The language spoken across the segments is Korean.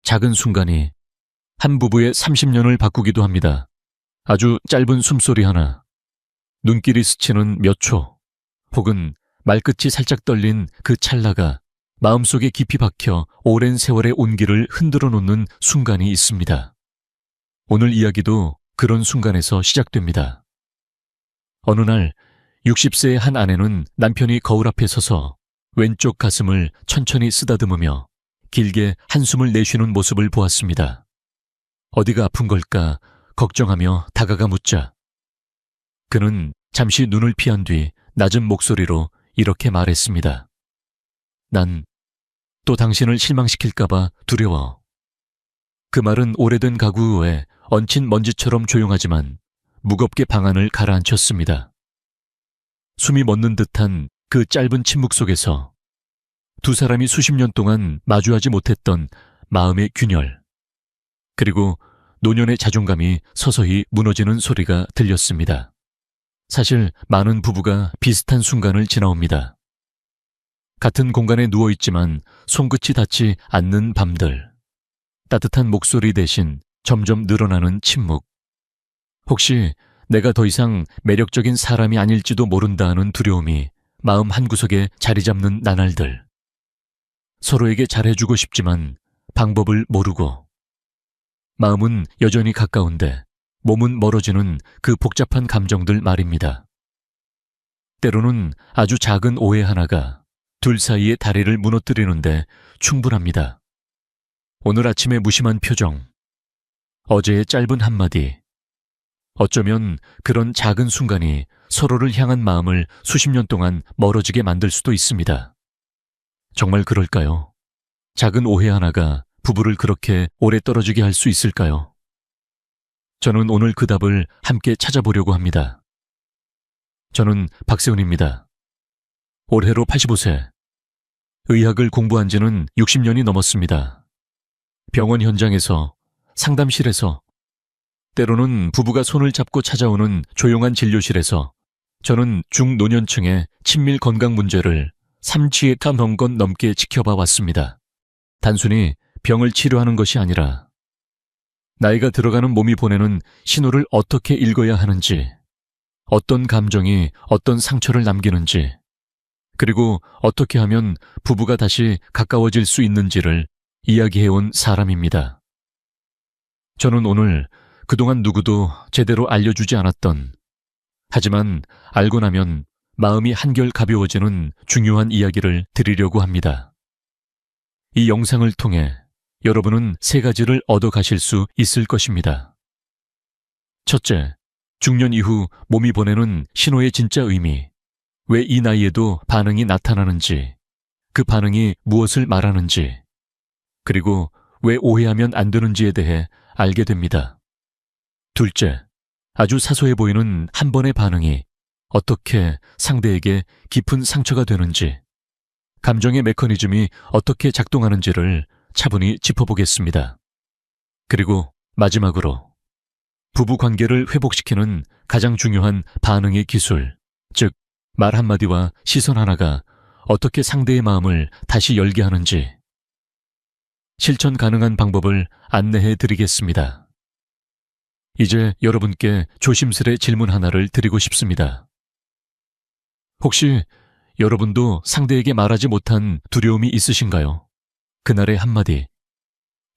작은 순간이 한 부부의 30년을 바꾸기도 합니다. 아주 짧은 숨소리 하나, 눈길이 스치는 몇 초, 혹은 말끝이 살짝 떨린 그 찰나가 마음속에 깊이 박혀 오랜 세월의 온기를 흔들어 놓는 순간이 있습니다. 오늘 이야기도 그런 순간에서 시작됩니다. 어느 날 60세의 한 아내는 남편이 거울 앞에 서서 왼쪽 가슴을 천천히 쓰다듬으며 길게 한숨을 내쉬는 모습을 보았습니다. 어디가 아픈 걸까 걱정하며 다가가 묻자 그는 잠시 눈을 피한 뒤 낮은 목소리로 이렇게 말했습니다. 난 또 당신을 실망시킬까봐 두려워. 그 말은 오래된 가구 위에 얹힌 먼지처럼 조용하지만 무겁게 방안을 가라앉혔습니다. 숨이 멎는 듯한 그 짧은 침묵 속에서 두 사람이 수십 년 동안 마주하지 못했던 마음의 균열, 그리고 노년의 자존감이 서서히 무너지는 소리가 들렸습니다. 사실 많은 부부가 비슷한 순간을 지나옵니다. 같은 공간에 누워있지만 손끝이 닿지 않는 밤들, 따뜻한 목소리 대신 점점 늘어나는 침묵, 혹시 내가 더 이상 매력적인 사람이 아닐지도 모른다 하는 두려움이 마음 한구석에 자리 잡는 나날들, 서로에게 잘해주고 싶지만 방법을 모르고, 마음은 여전히 가까운데 몸은 멀어지는 그 복잡한 감정들 말입니다. 때로는 아주 작은 오해 하나가 둘 사이의 다리를 무너뜨리는데 충분합니다. 오늘 아침의 무심한 표정, 어제의 짧은 한마디, 어쩌면 그런 작은 순간이 서로를 향한 마음을 수십 년 동안 멀어지게 만들 수도 있습니다. 정말 그럴까요? 작은 오해 하나가 부부를 그렇게 오래 떨어지게 할 수 있을까요? 저는 오늘 그 답을 함께 찾아보려고 합니다. 저는 박세훈입니다. 올해로 85세. 의학을 공부한 지는 60년이 넘었습니다. 병원 현장에서, 상담실에서, 때로는 부부가 손을 잡고 찾아오는 조용한 진료실에서 저는 중노년층의 친밀 건강 문제를 3지혜가 넘건 넘게 지켜봐 왔습니다. 단순히 병을 치료하는 것이 아니라 나이가 들어가는 몸이 보내는 신호를 어떻게 읽어야 하는지, 어떤 감정이 어떤 상처를 남기는지, 그리고 어떻게 하면 부부가 다시 가까워질 수 있는지를 이야기해온 사람입니다. 저는 오늘 그동안 누구도 제대로 알려주지 않았던, 하지만 알고 나면 마음이 한결 가벼워지는 중요한 이야기를 드리려고 합니다. 이 영상을 통해 여러분은 3가지를 얻어가실 수 있을 것입니다. 첫째, 중년 이후 몸이 보내는 신호의 진짜 의미, 왜 이 나이에도 반응이 나타나는지, 그 반응이 무엇을 말하는지, 그리고 왜 오해하면 안 되는지에 대해 알게 됩니다. 둘째, 아주 사소해 보이는 한 번의 반응이 어떻게 상대에게 깊은 상처가 되는지, 감정의 메커니즘이 어떻게 작동하는지를 차분히 짚어보겠습니다. 그리고 마지막으로 부부 관계를 회복시키는 가장 중요한 반응의 기술, 즉 말 한마디와 시선 하나가 어떻게 상대의 마음을 다시 열게 하는지, 실천 가능한 방법을 안내해 드리겠습니다. 이제 여러분께 조심스레 질문 하나를 드리고 싶습니다. 혹시 여러분도 상대에게 말하지 못한 두려움이 있으신가요? 그날의 한마디,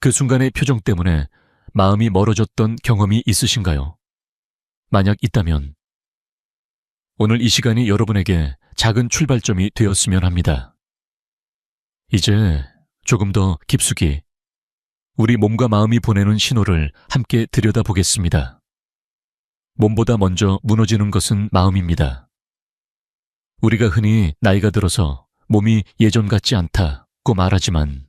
그 순간의 표정 때문에 마음이 멀어졌던 경험이 있으신가요? 만약 있다면 오늘 이 시간이 여러분에게 작은 출발점이 되었으면 합니다. 이제 조금 더 깊숙이 우리 몸과 마음이 보내는 신호를 함께 들여다보겠습니다. 몸보다 먼저 무너지는 것은 마음입니다. 우리가 흔히 나이가 들어서 몸이 예전 같지 않다고 말하지만,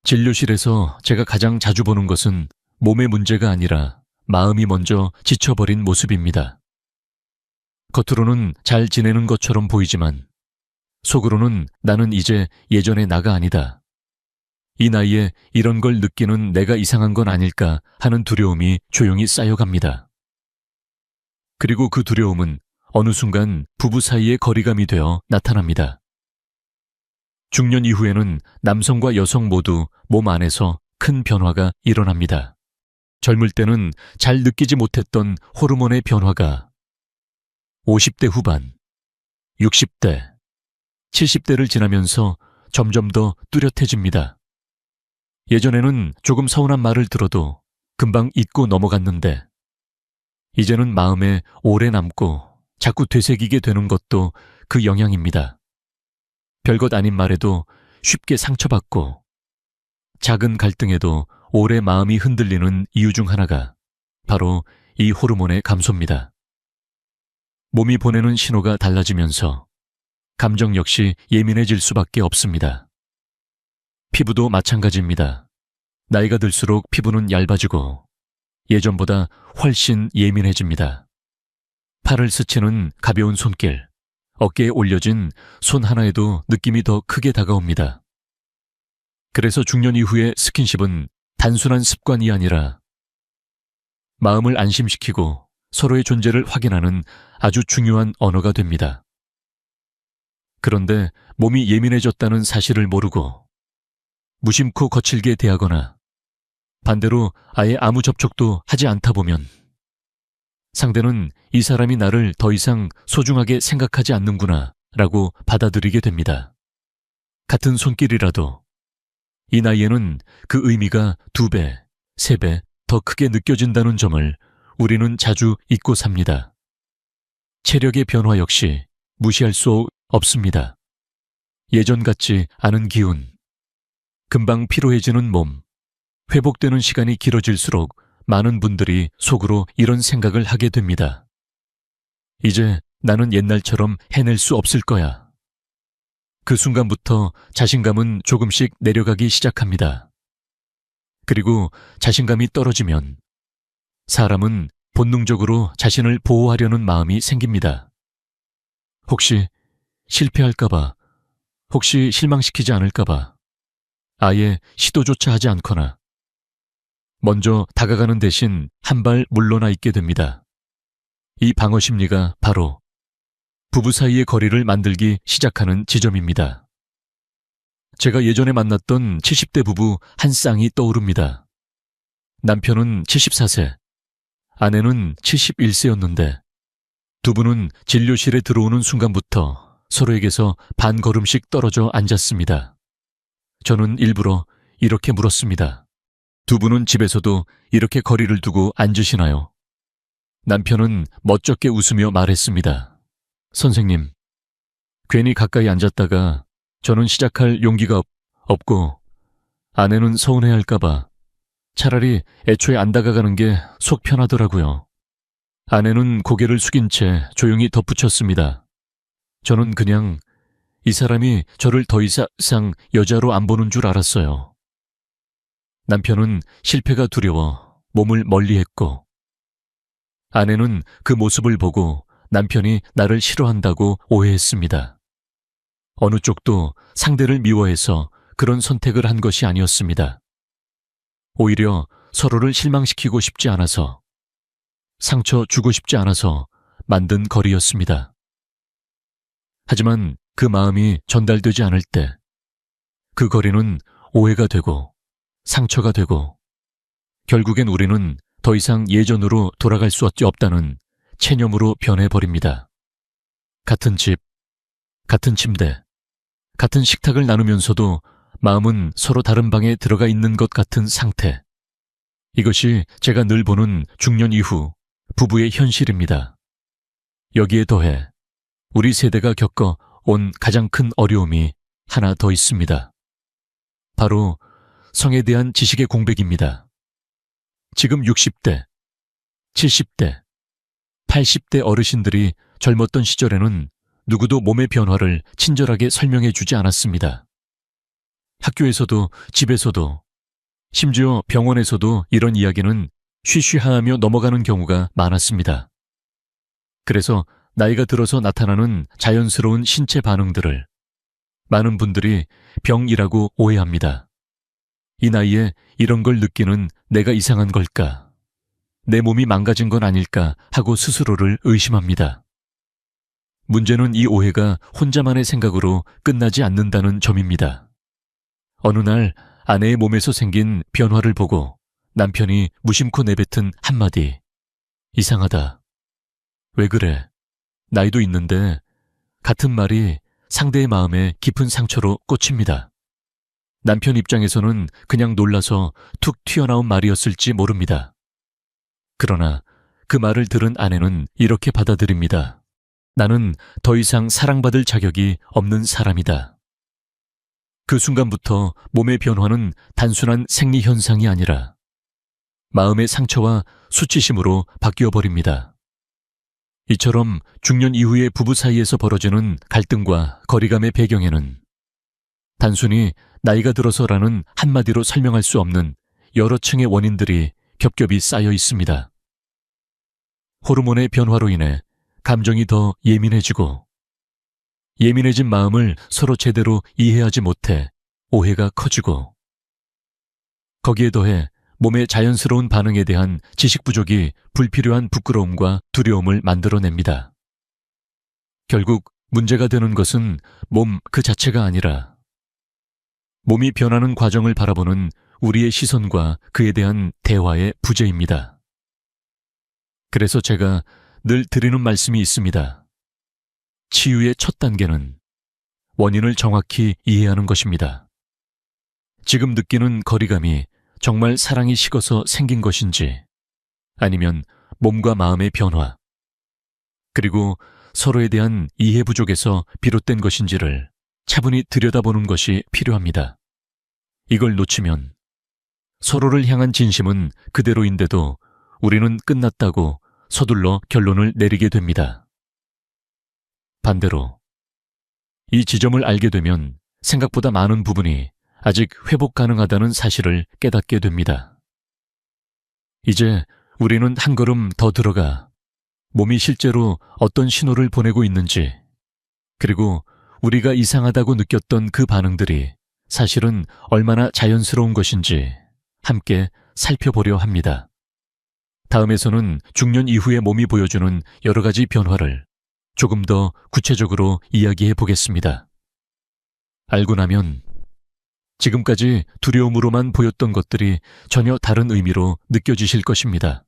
진료실에서 제가 가장 자주 보는 것은 몸의 문제가 아니라 마음이 먼저 지쳐버린 모습입니다. 겉으로는 잘 지내는 것처럼 보이지만 속으로는 나는 이제 예전의 나가 아니다. 이 나이에 이런 걸 느끼는 내가 이상한 건 아닐까 하는 두려움이 조용히 쌓여갑니다. 그리고 그 두려움은 어느 순간 부부 사이의 거리감이 되어 나타납니다. 중년 이후에는 남성과 여성 모두 몸 안에서 큰 변화가 일어납니다. 젊을 때는 잘 느끼지 못했던 호르몬의 변화가 50대 후반, 60대, 70대를 지나면서 점점 더 뚜렷해집니다. 예전에는 조금 서운한 말을 들어도 금방 잊고 넘어갔는데 이제는 마음에 오래 남고 자꾸 되새기게 되는 것도 그 영향입니다. 별것 아닌 말에도 쉽게 상처받고 작은 갈등에도 오래 마음이 흔들리는 이유 중 하나가 바로 이 호르몬의 감소입니다. 몸이 보내는 신호가 달라지면서 감정 역시 예민해질 수밖에 없습니다. 피부도 마찬가지입니다. 나이가 들수록 피부는 얇아지고 예전보다 훨씬 예민해집니다. 팔을 스치는 가벼운 손길, 어깨에 올려진 손 하나에도 느낌이 더 크게 다가옵니다. 그래서 중년 이후의 스킨십은 단순한 습관이 아니라 마음을 안심시키고 서로의 존재를 확인하는 아주 중요한 언어가 됩니다. 그런데 몸이 예민해졌다는 사실을 모르고 무심코 거칠게 대하거나 반대로 아예 아무 접촉도 하지 않다 보면 상대는 이 사람이 나를 더 이상 소중하게 생각하지 않는구나 라고 받아들이게 됩니다. 같은 손길이라도 이 나이에는 그 의미가 2배, 3배 더 크게 느껴진다는 점을 우리는 자주 잊고 삽니다. 체력의 변화 역시 무시할 수 없습니다. 예전 같지 않은 기운, 금방 피로해지는 몸, 회복되는 시간이 길어질수록 많은 분들이 속으로 이런 생각을 하게 됩니다. 이제 나는 옛날처럼 해낼 수 없을 거야. 그 순간부터 자신감은 조금씩 내려가기 시작합니다. 그리고 자신감이 떨어지면 사람은 본능적으로 자신을 보호하려는 마음이 생깁니다. 혹시 실패할까봐, 혹시 실망시키지 않을까봐 아예 시도조차 하지 않거나 먼저 다가가는 대신 한 발 물러나 있게 됩니다. 이 방어 심리가 바로 부부 사이의 거리를 만들기 시작하는 지점입니다. 제가 예전에 만났던 70대 부부 한 쌍이 떠오릅니다. 남편은 74세, 아내는 71세였는데 두 분은 진료실에 들어오는 순간부터 서로에게서 반 걸음씩 떨어져 앉았습니다. 저는 일부러 이렇게 물었습니다. 두 분은 집에서도 이렇게 거리를 두고 앉으시나요? 남편은 멋쩍게 웃으며 말했습니다. 선생님, 괜히 가까이 앉았다가 저는 시작할 용기가 없고 아내는 서운해할까봐 차라리 애초에 안 다가가는 게 속 편하더라고요. 아내는 고개를 숙인 채 조용히 덧붙였습니다. 저는 그냥 이 사람이 저를 더 이상 여자로 안 보는 줄 알았어요. 남편은 실패가 두려워 몸을 멀리했고 아내는 그 모습을 보고 남편이 나를 싫어한다고 오해했습니다. 어느 쪽도 상대를 미워해서 그런 선택을 한 것이 아니었습니다. 오히려 서로를 실망시키고 싶지 않아서, 상처 주고 싶지 않아서 만든 거리였습니다. 하지만 그 마음이 전달되지 않을 때 그 거리는 오해가 되고 상처가 되고 결국엔 우리는 더 이상 예전으로 돌아갈 수 없다는 체념으로 변해버립니다. 같은 집, 같은 침대, 같은 식탁을 나누면서도 마음은 서로 다른 방에 들어가 있는 것 같은 상태. 이것이 제가 늘 보는 중년 이후 부부의 현실입니다. 여기에 더해 우리 세대가 겪어온 가장 큰 어려움이 하나 더 있습니다. 바로 성에 대한 지식의 공백입니다. 지금 60대, 70대, 80대 어르신들이 젊었던 시절에는 누구도 몸의 변화를 친절하게 설명해 주지 않았습니다. 학교에서도 집에서도 심지어 병원에서도 이런 이야기는 쉬쉬하며 넘어가는 경우가 많았습니다. 그래서 나이가 들어서 나타나는 자연스러운 신체 반응들을 많은 분들이 병이라고 오해합니다. 이 나이에 이런 걸 느끼는 내가 이상한 걸까? 내 몸이 망가진 건 아닐까 하고 스스로를 의심합니다. 문제는 이 오해가 혼자만의 생각으로 끝나지 않는다는 점입니다. 어느 날 아내의 몸에서 생긴 변화를 보고 남편이 무심코 내뱉은 한마디. 이상하다. 왜 그래? 나이도 있는데 같은 말이 상대의 마음에 깊은 상처로 꽂힙니다. 남편 입장에서는 그냥 놀라서 툭 튀어나온 말이었을지 모릅니다. 그러나 그 말을 들은 아내는 이렇게 받아들입니다. 나는 더 이상 사랑받을 자격이 없는 사람이다. 그 순간부터 몸의 변화는 단순한 생리 현상이 아니라 마음의 상처와 수치심으로 바뀌어버립니다. 이처럼 중년 이후의 부부 사이에서 벌어지는 갈등과 거리감의 배경에는 단순히 나이가 들어서라는 한마디로 설명할 수 없는 여러 층의 원인들이 겹겹이 쌓여 있습니다. 호르몬의 변화로 인해 감정이 더 예민해지고 예민해진 마음을 서로 제대로 이해하지 못해 오해가 커지고 거기에 더해 몸의 자연스러운 반응에 대한 지식 부족이 불필요한 부끄러움과 두려움을 만들어냅니다. 결국 문제가 되는 것은 몸 그 자체가 아니라 몸이 변하는 과정을 바라보는 우리의 시선과 그에 대한 대화의 부재입니다. 그래서 제가 늘 드리는 말씀이 있습니다. 치유의 첫 단계는 원인을 정확히 이해하는 것입니다. 지금 느끼는 거리감이 정말 사랑이 식어서 생긴 것인지 아니면 몸과 마음의 변화 그리고 서로에 대한 이해 부족에서 비롯된 것인지를 차분히 들여다보는 것이 필요합니다. 이걸 놓치면 서로를 향한 진심은 그대로인데도 우리는 끝났다고 서둘러 결론을 내리게 됩니다. 반대로 이 지점을 알게 되면 생각보다 많은 부분이 아직 회복 가능하다는 사실을 깨닫게 됩니다. 이제 우리는 한 걸음 더 들어가 몸이 실제로 어떤 신호를 보내고 있는지 그리고 우리가 이상하다고 느꼈던 그 반응들이 사실은 얼마나 자연스러운 것인지 함께 살펴보려 합니다. 다음에서는 중년 이후의 몸이 보여주는 여러 가지 변화를 조금 더 구체적으로 이야기해 보겠습니다. 알고 나면 지금까지 두려움으로만 보였던 것들이 전혀 다른 의미로 느껴지실 것입니다.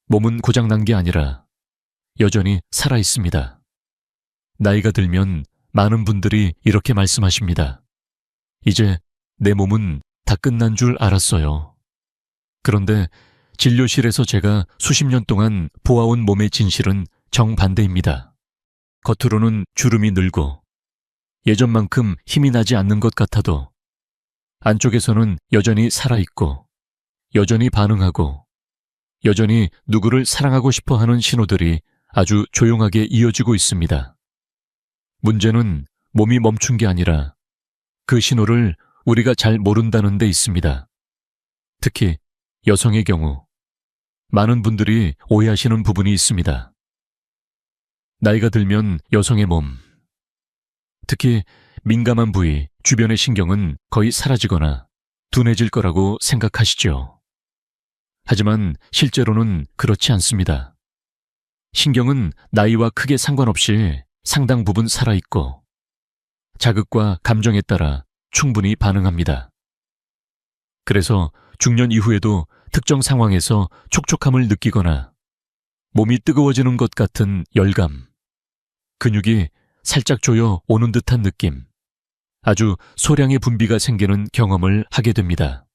몸은 고장난 게 아니라 여전히 살아 있습니다. 나이가 들면 많은 분들이 이렇게 말씀하십니다. 이제 내 몸은 다 끝난 줄 알았어요. 그런데 진료실에서 제가 수십 년 동안 보아온 몸의 진실은 정반대입니다. 겉으로는 주름이 늘고 예전만큼 힘이 나지 않는 것 같아도 안쪽에서는 여전히 살아있고 여전히 반응하고 여전히 누구를 사랑하고 싶어 하는 신호들이 아주 조용하게 이어지고 있습니다. 문제는 몸이 멈춘 게 아니라 그 신호를 우리가 잘 모른다는 데 있습니다. 특히 여성의 경우 많은 분들이 오해하시는 부분이 있습니다. 나이가 들면 여성의 몸, 특히 민감한 부위, 주변의 신경은 거의 사라지거나 둔해질 거라고 생각하시죠. 하지만 실제로는 그렇지 않습니다. 신경은 나이와 크게 상관없이 상당 부분 살아있고 자극과 감정에 따라 충분히 반응합니다. 그래서 중년 이후에도 특정 상황에서 촉촉함을 느끼거나 몸이 뜨거워지는 것 같은 열감, 근육이 살짝 조여 오는 듯한 느낌, 아주 소량의 분비가 생기는 경험을 하게 됩니다.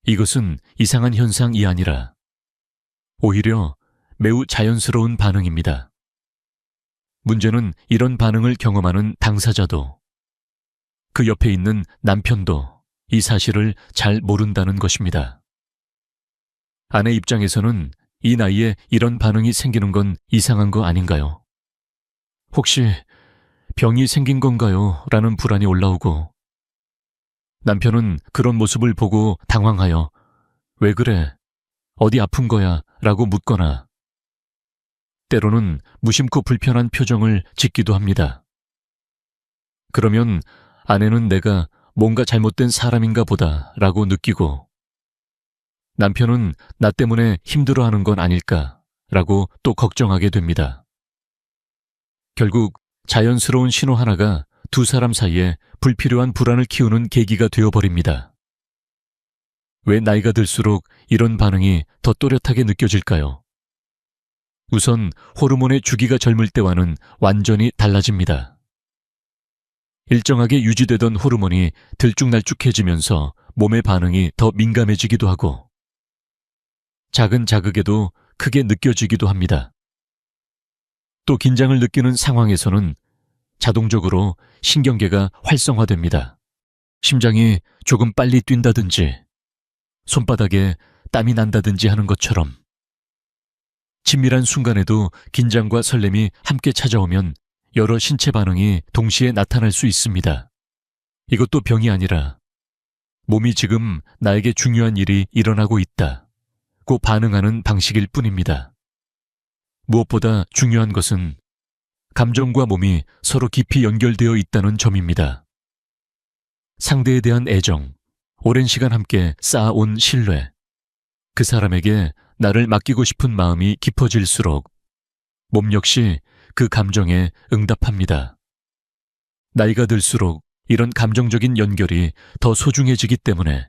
이것은 이상한 현상이 아니라 오히려 매우 자연스러운 반응입니다. 문제는 이런 반응을 경험하는 당사자도 그 옆에 있는 남편도 이 사실을 잘 모른다는 것입니다. 아내 입장에서는 이 나이에 이런 반응이 생기는 건 이상한 거 아닌가요? 혹시 병이 생긴 건가요? 라는 불안이 올라오고 남편은 그런 모습을 보고 당황하여 왜 그래? 어디 아픈 거야? 라고 묻거나 때로는 무심코 불편한 표정을 짓기도 합니다. 그러면 아내는 내가 뭔가 잘못된 사람인가 보다 라고 느끼고 남편은 나 때문에 힘들어하는 건 아닐까 라고 또 걱정하게 됩니다. 결국 자연스러운 신호 하나가 두 사람 사이에 불필요한 불안을 키우는 계기가 되어버립니다. 왜 나이가 들수록 이런 반응이 더 또렷하게 느껴질까요? 우선 호르몬의 주기가 젊을 때와는 완전히 달라집니다. 일정하게 유지되던 호르몬이 들쭉날쭉해지면서 몸의 반응이 더 민감해지기도 하고 작은 자극에도 크게 느껴지기도 합니다. 또 긴장을 느끼는 상황에서는 자동적으로 신경계가 활성화됩니다. 심장이 조금 빨리 뛴다든지 손바닥에 땀이 난다든지 하는 것처럼 친밀한 순간에도 긴장과 설렘이 함께 찾아오면 여러 신체 반응이 동시에 나타날 수 있습니다. 이것도 병이 아니라 몸이 지금 나에게 중요한 일이 일어나고 있다고 반응하는 방식일 뿐입니다. 무엇보다 중요한 것은 감정과 몸이 서로 깊이 연결되어 있다는 점입니다. 상대에 대한 애정, 오랜 시간 함께 쌓아온 신뢰, 그 사람에게 나를 맡기고 싶은 마음이 깊어질수록 몸 역시 그 감정에 응답합니다. 나이가 들수록 이런 감정적인 연결이 더 소중해지기 때문에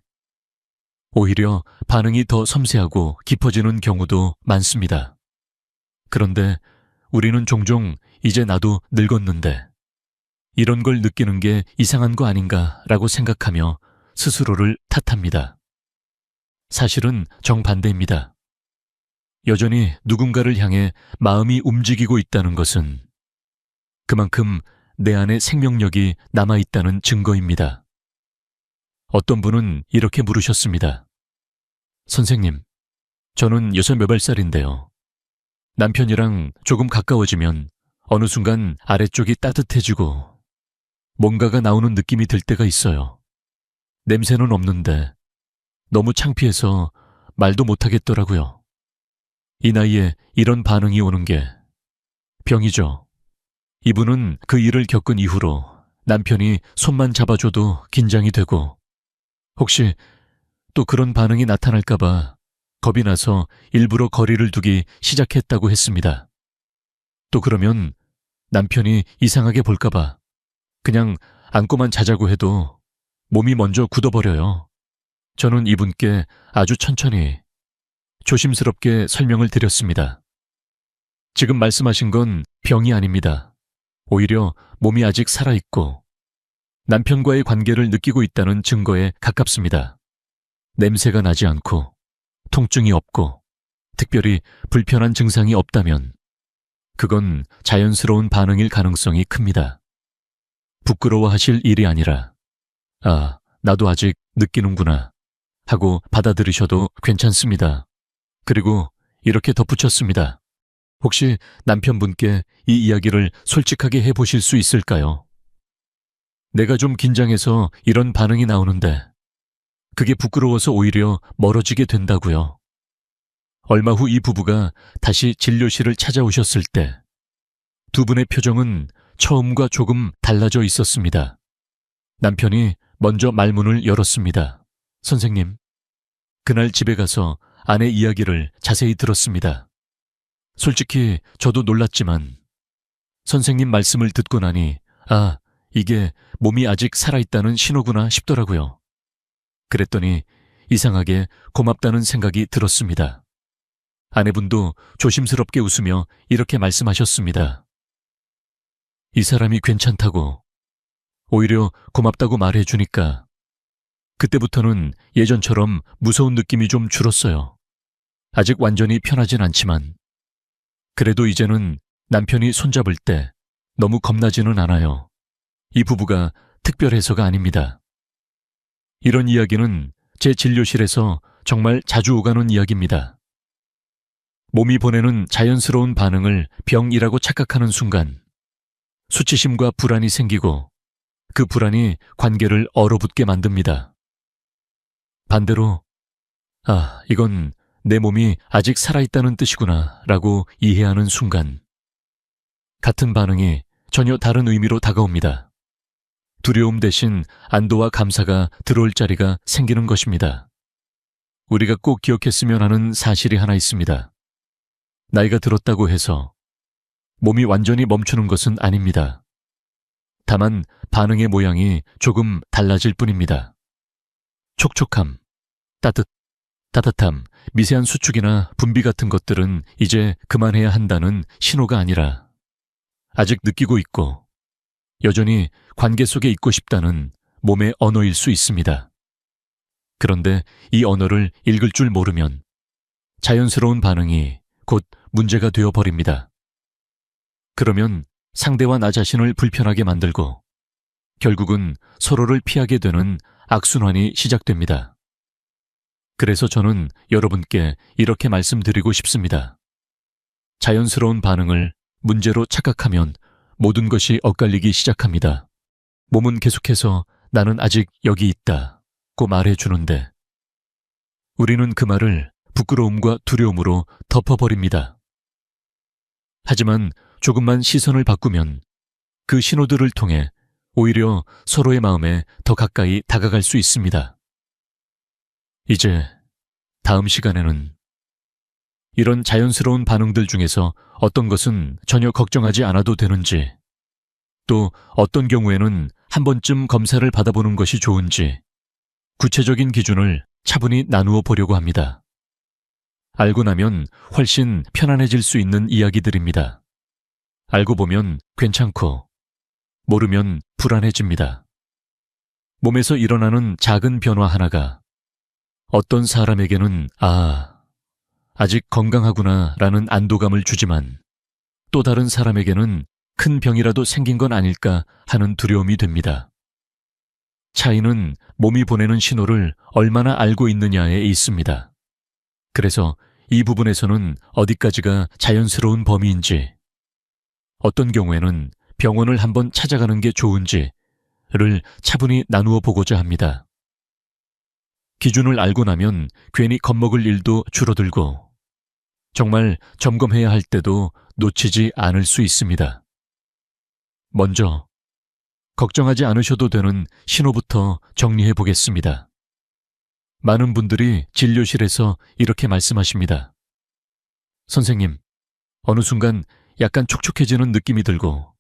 오히려 반응이 더 섬세하고 깊어지는 경우도 많습니다. 그런데 우리는 종종 이제 나도 늙었는데 이런 걸 느끼는 게 이상한 거 아닌가라고 생각하며 스스로를 탓합니다. 사실은 정반대입니다. 여전히 누군가를 향해 마음이 움직이고 있다는 것은 그만큼 내 안에 생명력이 남아있다는 증거입니다. 어떤 분은 이렇게 물으셨습니다. 선생님, 저는 68살인데요. 남편이랑 조금 가까워지면 어느 순간 아래쪽이 따뜻해지고 뭔가가 나오는 느낌이 들 때가 있어요. 냄새는 없는데 너무 창피해서 말도 못하겠더라고요. 이 나이에 이런 반응이 오는 게 병이죠. 이분은 그 일을 겪은 이후로 남편이 손만 잡아줘도 긴장이 되고 혹시 또 그런 반응이 나타날까봐 겁이 나서 일부러 거리를 두기 시작했다고 했습니다. 또 그러면 남편이 이상하게 볼까봐 그냥 안고만 자자고 해도 몸이 먼저 굳어버려요. 저는 이분께 아주 천천히 조심스럽게 설명을 드렸습니다. 지금 말씀하신 건 병이 아닙니다. 오히려 몸이 아직 살아있고 남편과의 관계를 느끼고 있다는 증거에 가깝습니다. 냄새가 나지 않고 통증이 없고 특별히 불편한 증상이 없다면 그건 자연스러운 반응일 가능성이 큽니다. 부끄러워하실 일이 아니라 아, 나도 아직 느끼는구나 하고 받아들이셔도 괜찮습니다. 그리고 이렇게 덧붙였습니다. 혹시 남편분께 이 이야기를 솔직하게 해보실 수 있을까요? 내가 좀 긴장해서 이런 반응이 나오는데 그게 부끄러워서 오히려 멀어지게 된다고요. 얼마 후 이 부부가 다시 진료실을 찾아오셨을 때 두 분의 표정은 처음과 조금 달라져 있었습니다. 남편이 먼저 말문을 열었습니다. 선생님, 그날 집에 가서 아내 이야기를 자세히 들었습니다. 솔직히 저도 놀랐지만 선생님 말씀을 듣고 나니 아, 이게 몸이 아직 살아있다는 신호구나 싶더라고요. 그랬더니 이상하게 고맙다는 생각이 들었습니다. 아내분도 조심스럽게 웃으며 이렇게 말씀하셨습니다. 이 사람이 괜찮다고, 오히려 고맙다고 말해주니까 그때부터는 예전처럼 무서운 느낌이 좀 줄었어요. 아직 완전히 편하진 않지만 그래도 이제는 남편이 손잡을 때 너무 겁나지는 않아요. 이 부부가 특별해서가 아닙니다. 이런 이야기는 제 진료실에서 정말 자주 오가는 이야기입니다. 몸이 보내는 자연스러운 반응을 병이라고 착각하는 순간 수치심과 불안이 생기고 그 불안이 관계를 얼어붙게 만듭니다. 반대로 아, 이건 내 몸이 아직 살아있다는 뜻이구나 라고 이해하는 순간 같은 반응이 전혀 다른 의미로 다가옵니다. 두려움 대신 안도와 감사가 들어올 자리가 생기는 것입니다. 우리가 꼭 기억했으면 하는 사실이 하나 있습니다. 나이가 들었다고 해서 몸이 완전히 멈추는 것은 아닙니다. 다만 반응의 모양이 조금 달라질 뿐입니다. 촉촉함, 따뜻함, 미세한 수축이나 분비 같은 것들은 이제 그만해야 한다는 신호가 아니라 아직 느끼고 있고 여전히 관계 속에 있고 싶다는 몸의 언어일 수 있습니다. 그런데 이 언어를 읽을 줄 모르면 자연스러운 반응이 곧 문제가 되어버립니다. 그러면 상대와 나 자신을 불편하게 만들고 결국은 서로를 피하게 되는 악순환이 시작됩니다. 그래서 저는 여러분께 이렇게 말씀드리고 싶습니다. 자연스러운 반응을 문제로 착각하면 모든 것이 엇갈리기 시작합니다. 몸은 계속해서 나는 아직 여기 있다고 말해주는데 우리는 그 말을 부끄러움과 두려움으로 덮어버립니다. 하지만 조금만 시선을 바꾸면 그 신호들을 통해 오히려 서로의 마음에 더 가까이 다가갈 수 있습니다. 이제 다음 시간에는 이런 자연스러운 반응들 중에서 어떤 것은 전혀 걱정하지 않아도 되는지, 또 어떤 경우에는 한 번쯤 검사를 받아보는 것이 좋은지 구체적인 기준을 차분히 나누어 보려고 합니다. 알고 나면 훨씬 편안해질 수 있는 이야기들입니다. 알고 보면 괜찮고 모르면 불안해집니다. 몸에서 일어나는 작은 변화 하나가 어떤 사람에게는 아직 건강하구나 라는 안도감을 주지만 또 다른 사람에게는 큰 병이라도 생긴 건 아닐까 하는 두려움이 됩니다. 차이는 몸이 보내는 신호를 얼마나 알고 있느냐에 있습니다. 그래서 이 부분에서는 어디까지가 자연스러운 범위인지, 어떤 경우에는 병원을 한번 찾아가는 게 좋은지를 차분히 나누어 보고자 합니다. 기준을 알고 나면 괜히 겁먹을 일도 줄어들고 정말 점검해야 할 때도 놓치지 않을 수 있습니다. 먼저 걱정하지 않으셔도 되는 신호부터 정리해 보겠습니다. 많은 분들이 진료실에서 이렇게 말씀하십니다. 선생님, 어느 순간 약간 촉촉해지는 느낌이 들고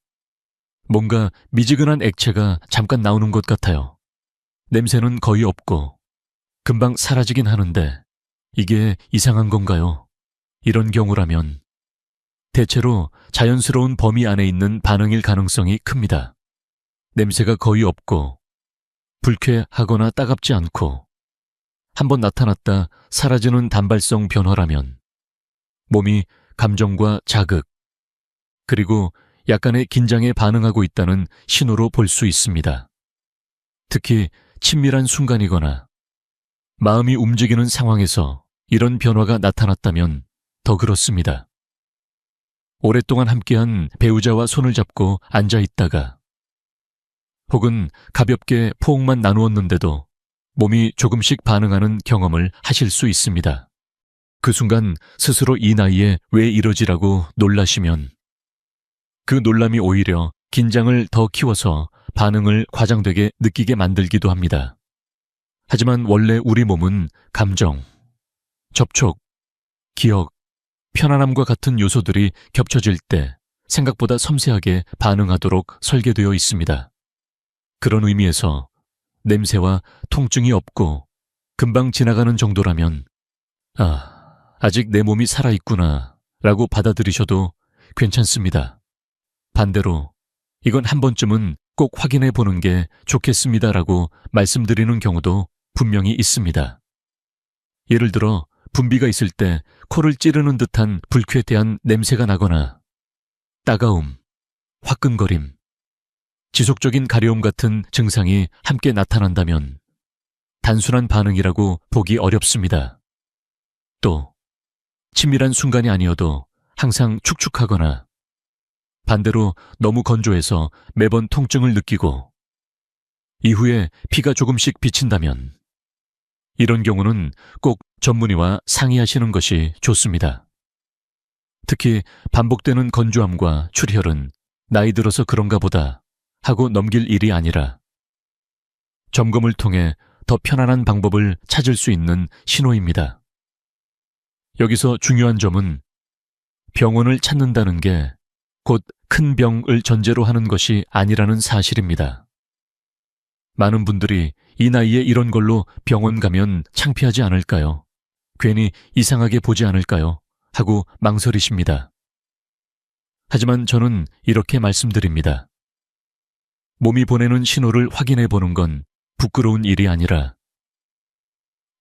뭔가 미지근한 액체가 잠깐 나오는 것 같아요. 냄새는 거의 없고 금방 사라지긴 하는데 이게 이상한 건가요? 이런 경우라면 대체로 자연스러운 범위 안에 있는 반응일 가능성이 큽니다. 냄새가 거의 없고 불쾌하거나 따갑지 않고 한번 나타났다 사라지는 단발성 변화라면 몸이 감정과 자극, 그리고 약간의 긴장에 반응하고 있다는 신호로 볼 수 있습니다. 특히 친밀한 순간이거나 마음이 움직이는 상황에서 이런 변화가 나타났다면 더 그렇습니다. 오랫동안 함께한 배우자와 손을 잡고 앉아 있다가 혹은 가볍게 포옹만 나누었는데도 몸이 조금씩 반응하는 경험을 하실 수 있습니다. 그 순간 스스로 이 나이에 왜 이러지라고 놀라시면 그 놀람이 오히려 긴장을 더 키워서 반응을 과장되게 느끼게 만들기도 합니다. 하지만 원래 우리 몸은 감정, 접촉, 기억, 편안함과 같은 요소들이 겹쳐질 때 생각보다 섬세하게 반응하도록 설계되어 있습니다. 그런 의미에서 냄새와 통증이 없고 금방 지나가는 정도라면 아직 내 몸이 살아있구나 라고 받아들이셔도 괜찮습니다. 반대로 이건 한 번쯤은 꼭 확인해 보는 게 좋겠습니다 라고 말씀드리는 경우도 분명히 있습니다. 예를 들어 분비가 있을 때 코를 찌르는 듯한 불쾌한 냄새가 나거나 따가움, 화끈거림, 지속적인 가려움 같은 증상이 함께 나타난다면 단순한 반응이라고 보기 어렵습니다. 또 친밀한 순간이 아니어도 항상 축축하거나 반대로 너무 건조해서 매번 통증을 느끼고 이후에 피가 조금씩 비친다면 이런 경우는 꼭 전문의와 상의하시는 것이 좋습니다. 특히 반복되는 건조함과 출혈은 나이 들어서 그런가 보다 하고 넘길 일이 아니라 점검을 통해 더 편안한 방법을 찾을 수 있는 신호입니다. 여기서 중요한 점은 병원을 찾는다는 게 곧 큰 병을 전제로 하는 것이 아니라는 사실입니다. 많은 분들이 이 나이에 이런 걸로 병원 가면 창피하지 않을까요? 괜히 이상하게 보지 않을까요? 하고 망설이십니다. 하지만 저는 이렇게 말씀드립니다. 몸이 보내는 신호를 확인해 보는 건 부끄러운 일이 아니라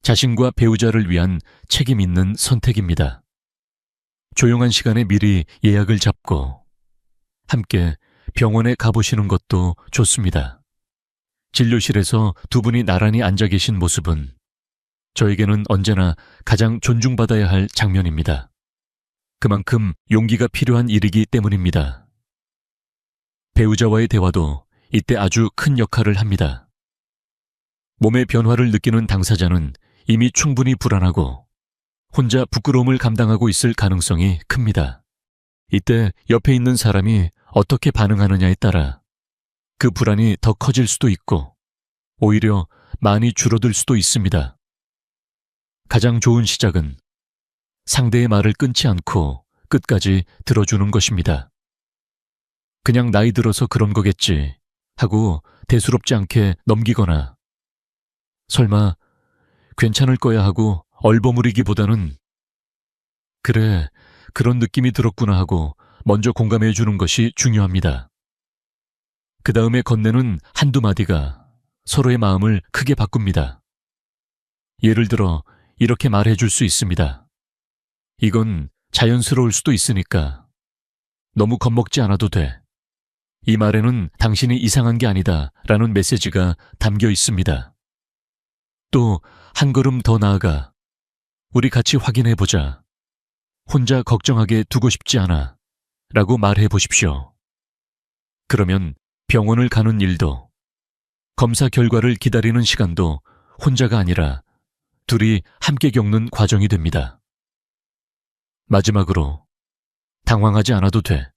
자신과 배우자를 위한 책임 있는 선택입니다. 조용한 시간에 미리 예약을 잡고 함께 병원에 가보시는 것도 좋습니다. 진료실에서 두 분이 나란히 앉아 계신 모습은 저에게는 언제나 가장 존중받아야 할 장면입니다. 그만큼 용기가 필요한 일이기 때문입니다. 배우자와의 대화도 이때 아주 큰 역할을 합니다. 몸의 변화를 느끼는 당사자는 이미 충분히 불안하고 혼자 부끄러움을 감당하고 있을 가능성이 큽니다. 이때 옆에 있는 사람이 어떻게 반응하느냐에 따라 그 불안이 더 커질 수도 있고 오히려 많이 줄어들 수도 있습니다. 가장 좋은 시작은 상대의 말을 끊지 않고 끝까지 들어주는 것입니다. 그냥 나이 들어서 그런 거겠지 하고 대수롭지 않게 넘기거나 설마 괜찮을 거야 하고 얼버무리기보다는 그래, 그런 느낌이 들었구나 하고 먼저 공감해 주는 것이 중요합니다. 그 다음에 건네는 한두 마디가 서로의 마음을 크게 바꿉니다. 예를 들어 이렇게 말해 줄 수 있습니다. 이건 자연스러울 수도 있으니까 너무 겁먹지 않아도 돼. 이 말에는 당신이 이상한 게 아니다 라는 메시지가 담겨 있습니다. 또 한 걸음 더 나아가 우리 같이 확인해 보자. 혼자 걱정하게 두고 싶지 않아 라고 말해 보십시오. 그러면 병원을 가는 일도 검사 결과를 기다리는 시간도 혼자가 아니라 둘이 함께 겪는 과정이 됩니다. 마지막으로 당황하지 않아도 돼.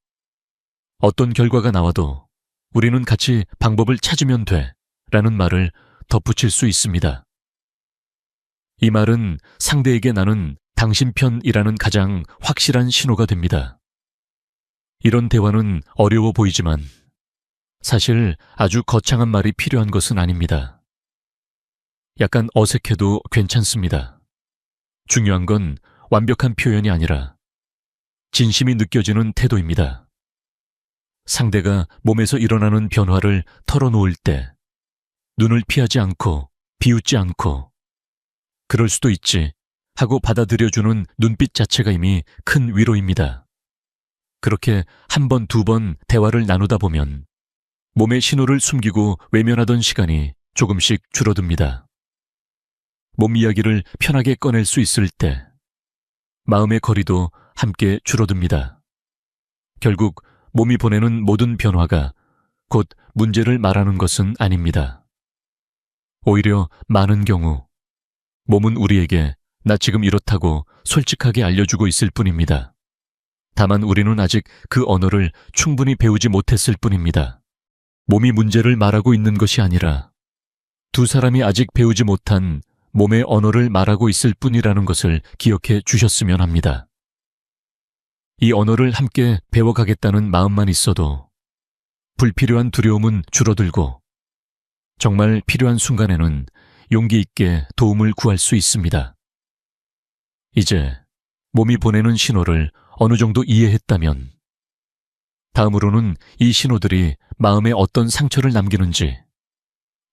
어떤 결과가 나와도 우리는 같이 방법을 찾으면 돼 라는 말을 덧붙일 수 있습니다. 이 말은 상대에게 나는 당신 편이라는 가장 확실한 신호가 됩니다. 이런 대화는 어려워 보이지만 사실 아주 거창한 말이 필요한 것은 아닙니다. 약간 어색해도 괜찮습니다. 중요한 건 완벽한 표현이 아니라 진심이 느껴지는 태도입니다. 상대가 몸에서 일어나는 변화를 털어놓을 때 눈을 피하지 않고 비웃지 않고 그럴 수도 있지 하고 받아들여주는 눈빛 자체가 이미 큰 위로입니다. 그렇게 한 번, 두 번 대화를 나누다 보면 몸의 신호를 숨기고 외면하던 시간이 조금씩 줄어듭니다. 몸 이야기를 편하게 꺼낼 수 있을 때 마음의 거리도 함께 줄어듭니다. 결국 몸이 보내는 모든 변화가 곧 문제를 말하는 것은 아닙니다. 오히려 많은 경우 몸은 우리에게 나 지금 이렇다고 솔직하게 알려주고 있을 뿐입니다. 다만 우리는 아직 그 언어를 충분히 배우지 못했을 뿐입니다. 몸이 문제를 말하고 있는 것이 아니라 두 사람이 아직 배우지 못한 몸의 언어를 말하고 있을 뿐이라는 것을 기억해 주셨으면 합니다. 이 언어를 함께 배워가겠다는 마음만 있어도 불필요한 두려움은 줄어들고 정말 필요한 순간에는 용기 있게 도움을 구할 수 있습니다. 이제 몸이 보내는 신호를 어느 정도 이해했다면 다음으로는 이 신호들이 마음에 어떤 상처를 남기는지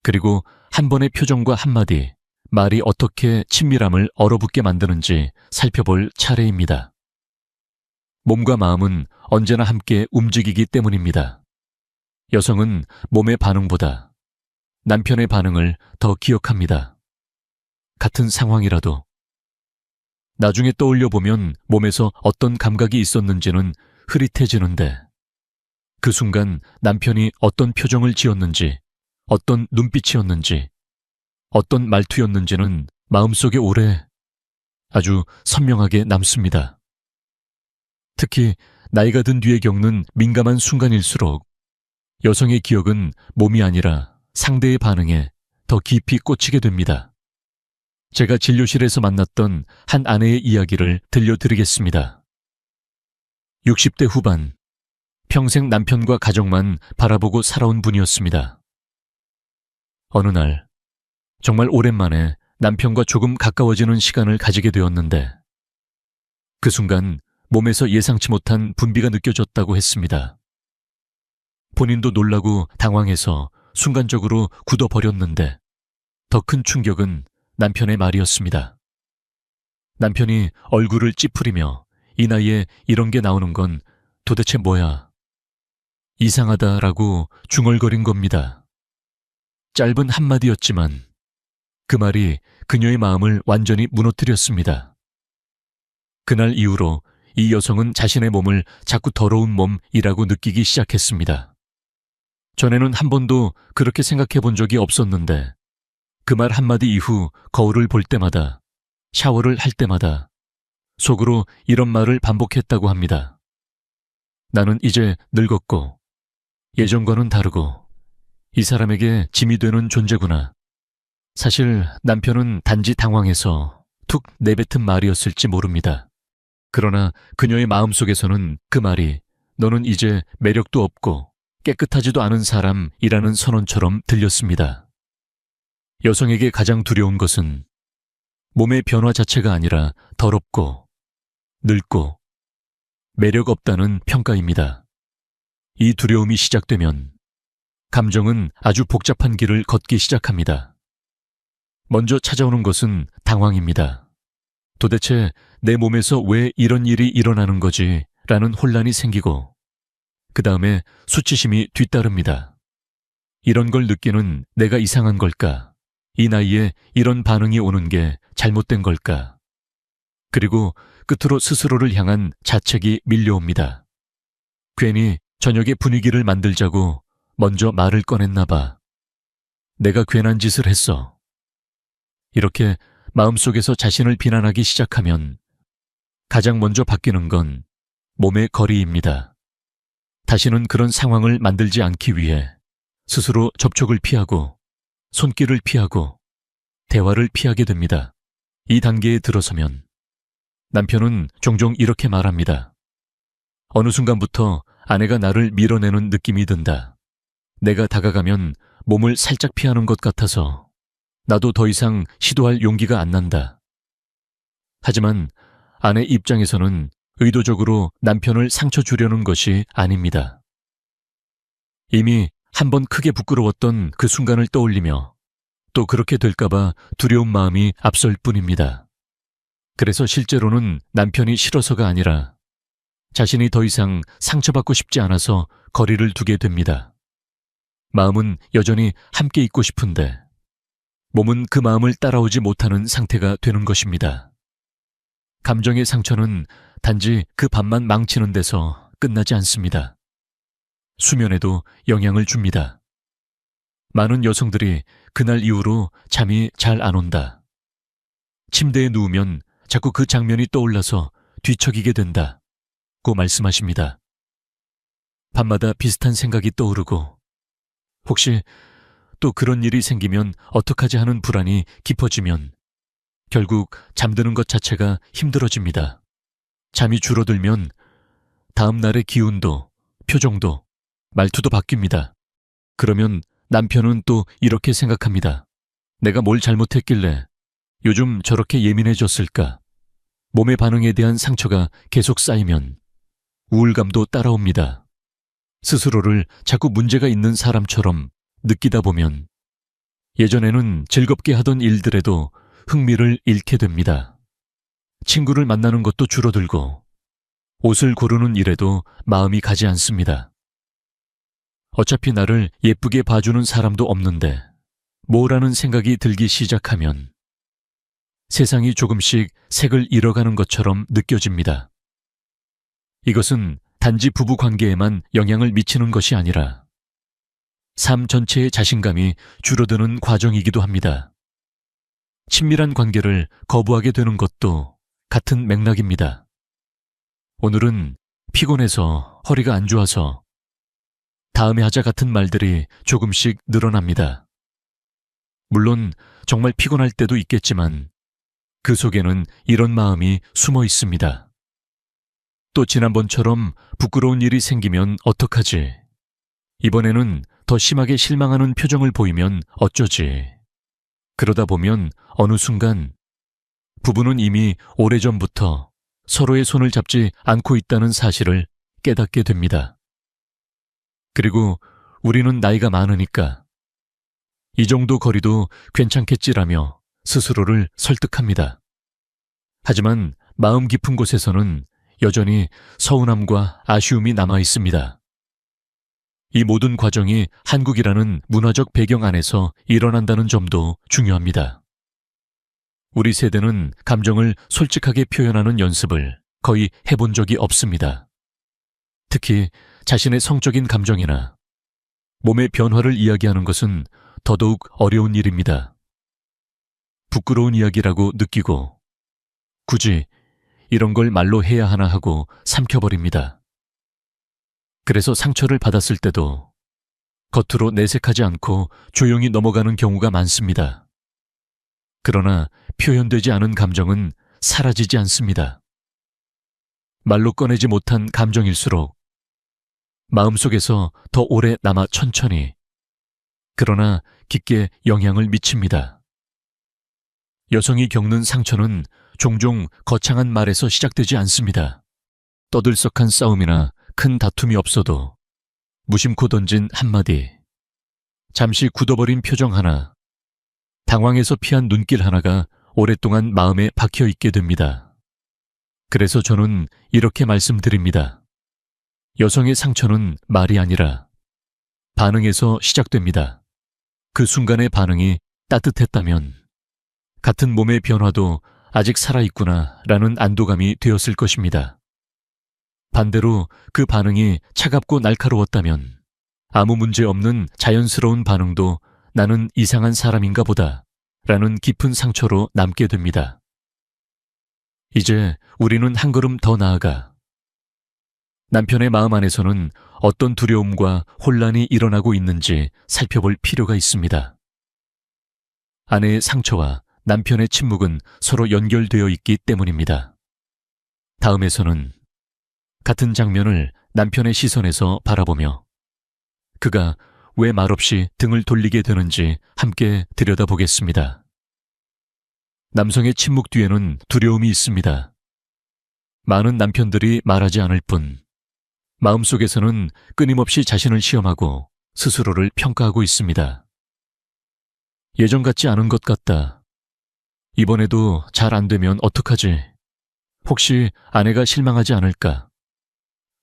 그리고 한 번의 표정과 한마디, 말이 어떻게 친밀함을 얼어붙게 만드는지 살펴볼 차례입니다. 몸과 마음은 언제나 함께 움직이기 때문입니다. 여성은 몸의 반응보다 남편의 반응을 더 기억합니다. 같은 상황이라도 나중에 떠올려 보면 몸에서 어떤 감각이 있었는지는 흐릿해지는데 그 순간 남편이 어떤 표정을 지었는지, 어떤 눈빛이었는지, 어떤 말투였는지는 마음속에 오래 아주 선명하게 남습니다. 특히 나이가 든 뒤에 겪는 민감한 순간일수록 여성의 기억은 몸이 아니라 상대의 반응에 더 깊이 꽂히게 됩니다. 제가 진료실에서 만났던 한 아내의 이야기를 들려드리겠습니다. 60대 후반, 평생 남편과 가정만 바라보고 살아온 분이었습니다. 어느 날, 정말 오랜만에 남편과 조금 가까워지는 시간을 가지게 되었는데, 그 순간 몸에서 예상치 못한 분비가 느껴졌다고 했습니다. 본인도 놀라고 당황해서 순간적으로 굳어버렸는데, 더 큰 충격은 남편의 말이었습니다. 남편이 얼굴을 찌푸리며 이 나이에 이런 게 나오는 건 도대체 뭐야? 이상하다라고 중얼거린 겁니다. 짧은 한마디였지만 그 말이 그녀의 마음을 완전히 무너뜨렸습니다. 그날 이후로 이 여성은 자신의 몸을 자꾸 더러운 몸이라고 느끼기 시작했습니다. 전에는 한 번도 그렇게 생각해 본 적이 없었는데 그 말 한마디 이후 거울을 볼 때마다, 샤워를 할 때마다 속으로 이런 말을 반복했다고 합니다. 나는 이제 늙었고 예전과는 다르고 이 사람에게 짐이 되는 존재구나. 사실 남편은 단지 당황해서 툭 내뱉은 말이었을지 모릅니다. 그러나 그녀의 마음속에서는 그 말이 너는 이제 매력도 없고 깨끗하지도 않은 사람이라는 선언처럼 들렸습니다. 여성에게 가장 두려운 것은 몸의 변화 자체가 아니라 더럽고 늙고 매력 없다는 평가입니다. 이 두려움이 시작되면 감정은 아주 복잡한 길을 걷기 시작합니다. 먼저 찾아오는 것은 당황입니다. 도대체 내 몸에서 왜 이런 일이 일어나는 거지? 라는 혼란이 생기고 그 다음에 수치심이 뒤따릅니다. 이런 걸 느끼는 내가 이상한 걸까? 이 나이에 이런 반응이 오는 게 잘못된 걸까? 그리고 끝으로 스스로를 향한 자책이 밀려옵니다. 괜히 저녁에 분위기를 만들자고 먼저 말을 꺼냈나 봐. 내가 괜한 짓을 했어. 이렇게 마음속에서 자신을 비난하기 시작하면 가장 먼저 바뀌는 건 몸의 거리입니다. 다시는 그런 상황을 만들지 않기 위해 스스로 접촉을 피하고 손길을 피하고 대화를 피하게 됩니다. 이 단계에 들어서면 남편은 종종 이렇게 말합니다. 어느 순간부터 아내가 나를 밀어내는 느낌이 든다. 내가 다가가면 몸을 살짝 피하는 것 같아서 나도 더 이상 시도할 용기가 안 난다. 하지만 아내 입장에서는 의도적으로 남편을 상처 주려는 것이 아닙니다. 이미 한 번 크게 부끄러웠던 그 순간을 떠올리며 또 그렇게 될까봐 두려운 마음이 앞설 뿐입니다. 그래서 실제로는 남편이 싫어서가 아니라 자신이 더 이상 상처받고 싶지 않아서 거리를 두게 됩니다. 마음은 여전히 함께 있고 싶은데 몸은 그 마음을 따라오지 못하는 상태가 되는 것입니다. 감정의 상처는 단지 그 밤만 망치는 데서 끝나지 않습니다. 수면에도 영향을 줍니다. 많은 여성들이 그날 이후로 잠이 잘 안 온다. 침대에 누우면 자꾸 그 장면이 떠올라서 뒤척이게 된다. 고 말씀하십니다. 밤마다 비슷한 생각이 떠오르고 혹시 또 그런 일이 생기면 어떡하지 하는 불안이 깊어지면 결국 잠드는 것 자체가 힘들어집니다. 잠이 줄어들면 다음 날의 기운도 표정도 말투도 바뀝니다. 그러면 남편은 또 이렇게 생각합니다. 내가 뭘 잘못했길래 요즘 저렇게 예민해졌을까? 몸의 반응에 대한 상처가 계속 쌓이면 우울감도 따라옵니다. 스스로를 자꾸 문제가 있는 사람처럼 느끼다 보면 예전에는 즐겁게 하던 일들에도 흥미를 잃게 됩니다. 친구를 만나는 것도 줄어들고 옷을 고르는 일에도 마음이 가지 않습니다. 어차피 나를 예쁘게 봐주는 사람도 없는데 뭐라는 생각이 들기 시작하면 세상이 조금씩 색을 잃어가는 것처럼 느껴집니다. 이것은 단지 부부 관계에만 영향을 미치는 것이 아니라 삶 전체의 자신감이 줄어드는 과정이기도 합니다. 친밀한 관계를 거부하게 되는 것도 같은 맥락입니다. 오늘은 피곤해서 허리가 안 좋아서 다음에 하자 같은 말들이 조금씩 늘어납니다. 물론 정말 피곤할 때도 있겠지만 그 속에는 이런 마음이 숨어 있습니다. 또 지난번처럼 부끄러운 일이 생기면 어떡하지? 이번에는 더 심하게 실망하는 표정을 보이면 어쩌지? 그러다 보면 어느 순간 부부는 이미 오래전부터 서로의 손을 잡지 않고 있다는 사실을 깨닫게 됩니다. 그리고 우리는 나이가 많으니까 이 정도 거리도 괜찮겠지라며 스스로를 설득합니다. 하지만 마음 깊은 곳에서는 여전히 서운함과 아쉬움이 남아 있습니다. 이 모든 과정이 한국이라는 문화적 배경 안에서 일어난다는 점도 중요합니다. 우리 세대는 감정을 솔직하게 표현하는 연습을 거의 해본 적이 없습니다. 특히 자신의 성적인 감정이나 몸의 변화를 이야기하는 것은 더더욱 어려운 일입니다. 부끄러운 이야기라고 느끼고 굳이 이런 걸 말로 해야 하나 하고 삼켜버립니다. 그래서 상처를 받았을 때도 겉으로 내색하지 않고 조용히 넘어가는 경우가 많습니다. 그러나 표현되지 않은 감정은 사라지지 않습니다. 말로 꺼내지 못한 감정일수록 마음속에서 더 오래 남아 천천히, 그러나 깊게 영향을 미칩니다. 여성이 겪는 상처는 종종 거창한 말에서 시작되지 않습니다. 떠들썩한 싸움이나 큰 다툼이 없어도 무심코 던진 한마디, 잠시 굳어버린 표정 하나, 당황해서 피한 눈길 하나가 오랫동안 마음에 박혀 있게 됩니다. 그래서 저는 이렇게 말씀드립니다. 여성의 상처는 말이 아니라 반응에서 시작됩니다. 그 순간의 반응이 따뜻했다면 같은 몸의 변화도 아직 살아있구나 라는 안도감이 되었을 것입니다. 반대로 그 반응이 차갑고 날카로웠다면 아무 문제 없는 자연스러운 반응도 나는 이상한 사람인가 보다 라는 깊은 상처로 남게 됩니다. 이제 우리는 한 걸음 더 나아가 남편의 마음 안에서는 어떤 두려움과 혼란이 일어나고 있는지 살펴볼 필요가 있습니다. 아내의 상처와 남편의 침묵은 서로 연결되어 있기 때문입니다. 다음에서는 같은 장면을 남편의 시선에서 바라보며 그가 왜 말없이 등을 돌리게 되는지 함께 들여다보겠습니다. 남성의 침묵 뒤에는 두려움이 있습니다. 많은 남편들이 말하지 않을 뿐 마음속에서는 끊임없이 자신을 시험하고 스스로를 평가하고 있습니다. 예전 같지 않은 것 같다. 이번에도 잘 안 되면 어떡하지? 혹시 아내가 실망하지 않을까?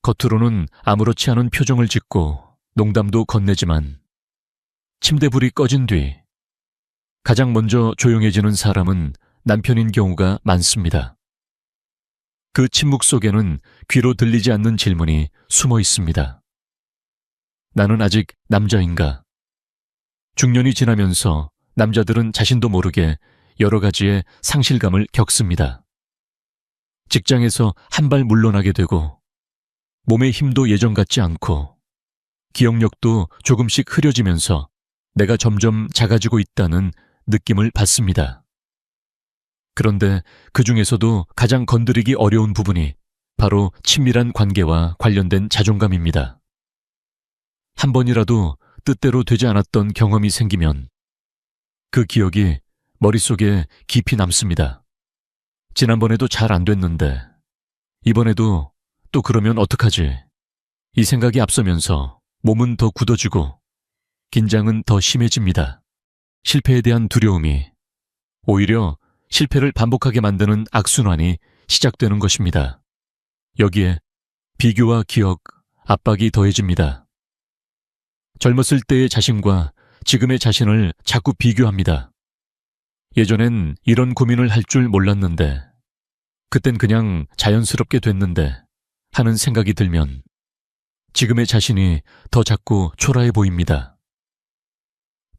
겉으로는 아무렇지 않은 표정을 짓고 농담도 건네지만 침대불이 꺼진 뒤 가장 먼저 조용해지는 사람은 남편인 경우가 많습니다. 그 침묵 속에는 귀로 들리지 않는 질문이 숨어 있습니다. 나는 아직 남자인가? 중년이 지나면서 남자들은 자신도 모르게 여러 가지의 상실감을 겪습니다. 직장에서 한 발 물러나게 되고 몸의 힘도 예전 같지 않고 기억력도 조금씩 흐려지면서 내가 점점 작아지고 있다는 느낌을 받습니다. 그런데 그 중에서도 가장 건드리기 어려운 부분이 바로 친밀한 관계와 관련된 자존감입니다. 한 번이라도 뜻대로 되지 않았던 경험이 생기면 그 기억이 머릿속에 깊이 남습니다. 지난번에도 잘 안 됐는데 이번에도 또 그러면 어떡하지? 이 생각이 앞서면서 몸은 더 굳어지고 긴장은 더 심해집니다. 실패에 대한 두려움이 오히려 실패를 반복하게 만드는 악순환이 시작되는 것입니다. 여기에 비교와 기억, 압박이 더해집니다. 젊었을 때의 자신과 지금의 자신을 자꾸 비교합니다. 예전엔 이런 고민을 할 줄 몰랐는데, 그땐 그냥 자연스럽게 됐는데 하는 생각이 들면 지금의 자신이 더 자꾸 초라해 보입니다.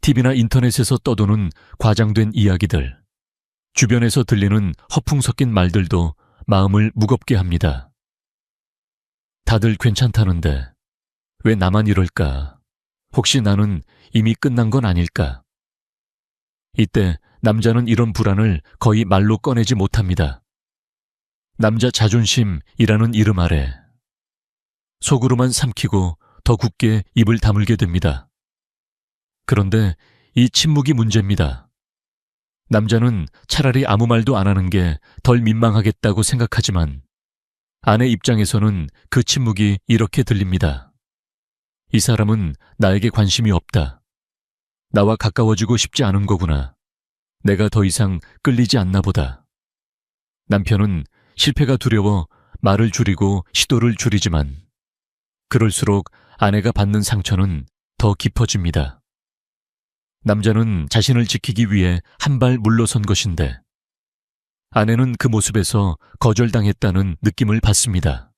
TV나 인터넷에서 떠도는 과장된 이야기들, 주변에서 들리는 허풍 섞인 말들도 마음을 무겁게 합니다. 다들 괜찮다는데 왜 나만 이럴까? 혹시 나는 이미 끝난 건 아닐까? 이때 남자는 이런 불안을 거의 말로 꺼내지 못합니다. 남자 자존심이라는 이름 아래 속으로만 삼키고 더 굳게 입을 다물게 됩니다. 그런데 이 침묵이 문제입니다. 남자는 차라리 아무 말도 안 하는 게 덜 민망하겠다고 생각하지만 아내 입장에서는 그 침묵이 이렇게 들립니다. 이 사람은 나에게 관심이 없다. 나와 가까워지고 싶지 않은 거구나. 내가 더 이상 끌리지 않나 보다. 남편은 실패가 두려워 말을 줄이고 시도를 줄이지만 그럴수록 아내가 받는 상처는 더 깊어집니다. 남자는 자신을 지키기 위해 한 발 물러선 것인데 아내는 그 모습에서 거절당했다는 느낌을 받습니다.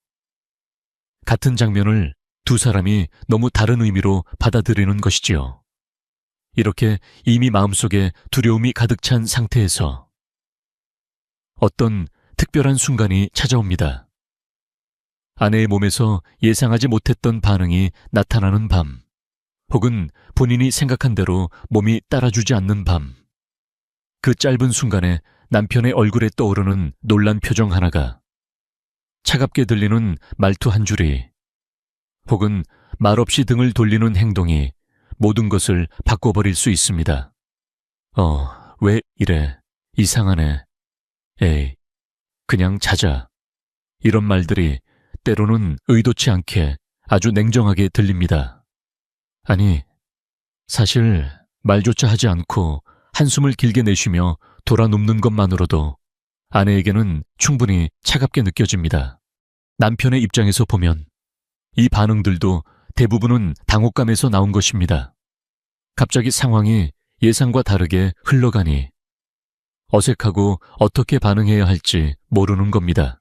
같은 장면을 두 사람이 너무 다른 의미로 받아들이는 것이지요. 이렇게 이미 마음속에 두려움이 가득 찬 상태에서 어떤 특별한 순간이 찾아옵니다. 아내의 몸에서 예상하지 못했던 반응이 나타나는 밤, 혹은 본인이 생각한 대로 몸이 따라주지 않는 밤. 그 짧은 순간에 남편의 얼굴에 떠오르는 놀란 표정 하나가, 차갑게 들리는 말투 한 줄이, 혹은 말없이 등을 돌리는 행동이 모든 것을 바꿔버릴 수 있습니다. 왜 이래? 이상하네. 에이, 그냥 자자. 이런 말들이 때로는 의도치 않게 아주 냉정하게 들립니다. 아니, 사실 말조차 하지 않고 한숨을 길게 내쉬며 돌아눕는 것만으로도 아내에게는 충분히 차갑게 느껴집니다. 남편의 입장에서 보면 이 반응들도 대부분은 당혹감에서 나온 것입니다. 갑자기 상황이 예상과 다르게 흘러가니 어색하고 어떻게 반응해야 할지 모르는 겁니다.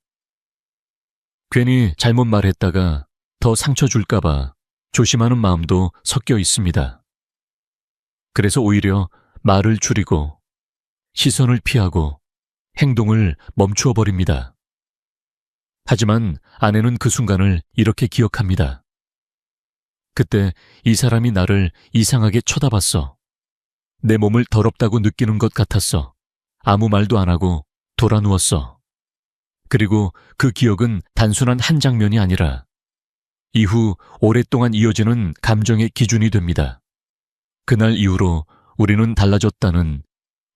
괜히 잘못 말했다가 더 상처 줄까봐 조심하는 마음도 섞여 있습니다. 그래서 오히려 말을 줄이고 시선을 피하고 행동을 멈추어 버립니다. 하지만 아내는 그 순간을 이렇게 기억합니다. 그때 이 사람이 나를 이상하게 쳐다봤어. 내 몸을 더럽다고 느끼는 것 같았어. 아무 말도 안 하고 돌아 누웠어. 그리고 그 기억은 단순한 한 장면이 아니라 이후 오랫동안 이어지는 감정의 기준이 됩니다. 그날 이후로 우리는 달라졌다는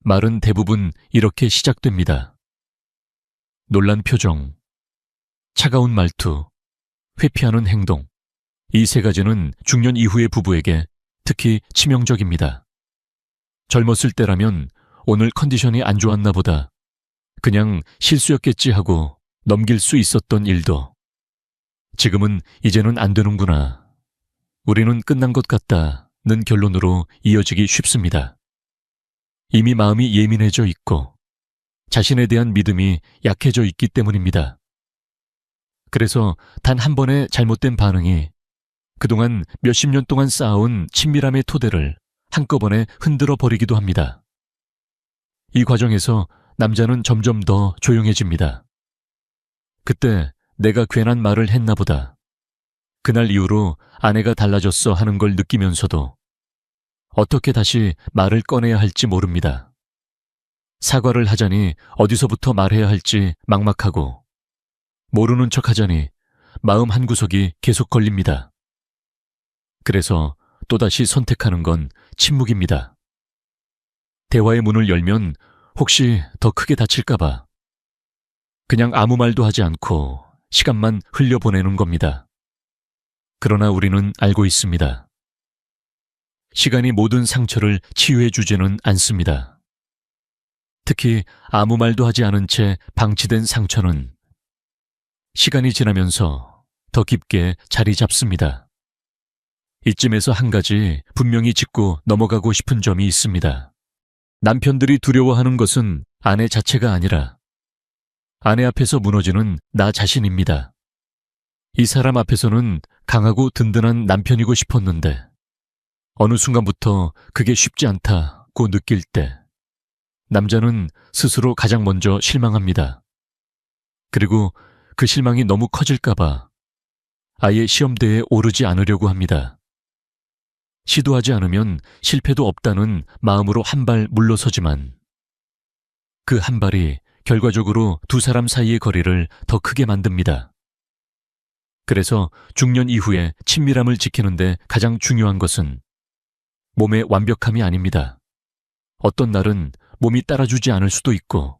말은 대부분 이렇게 시작됩니다. 놀란 표정, 차가운 말투, 회피하는 행동. 이 세 가지는 중년 이후의 부부에게 특히 치명적입니다. 젊었을 때라면 오늘 컨디션이 안 좋았나 보다. 그냥 실수였겠지 하고 넘길 수 있었던 일도 지금은 이제는 안 되는구나. 우리는 끝난 것 같다는 결론으로 이어지기 쉽습니다. 이미 마음이 예민해져 있고 자신에 대한 믿음이 약해져 있기 때문입니다. 그래서 단 한 번의 잘못된 반응이 그동안 몇십 년 동안 쌓아온 친밀함의 토대를 한꺼번에 흔들어 버리기도 합니다. 이 과정에서 남자는 점점 더 조용해집니다. 그때 내가 괜한 말을 했나 보다. 그날 이후로 아내가 달라졌어 하는 걸 느끼면서도 어떻게 다시 말을 꺼내야 할지 모릅니다. 사과를 하자니 어디서부터 말해야 할지 막막하고 모르는 척 하자니 마음 한구석이 계속 걸립니다. 그래서 또다시 선택하는 건 침묵입니다. 대화의 문을 열면 혹시 더 크게 다칠까봐 그냥 아무 말도 하지 않고 시간만 흘려보내는 겁니다. 그러나 우리는 알고 있습니다. 시간이 모든 상처를 치유해주지는 않습니다. 특히 아무 말도 하지 않은 채 방치된 상처는 시간이 지나면서 더 깊게 자리 잡습니다. 이쯤에서 한 가지 분명히 짚고 넘어가고 싶은 점이 있습니다. 남편들이 두려워하는 것은 아내 자체가 아니라 아내 앞에서 무너지는 나 자신입니다. 이 사람 앞에서는 강하고 든든한 남편이고 싶었는데 어느 순간부터 그게 쉽지 않다고 느낄 때 남자는 스스로 가장 먼저 실망합니다. 그리고 그 실망이 너무 커질까봐 아예 시험대에 오르지 않으려고 합니다. 시도하지 않으면 실패도 없다는 마음으로 한 발 물러서지만 그 한 발이 결과적으로 두 사람 사이의 거리를 더 크게 만듭니다. 그래서 중년 이후에 친밀함을 지키는데 가장 중요한 것은 몸의 완벽함이 아닙니다. 어떤 날은 몸이 따라주지 않을 수도 있고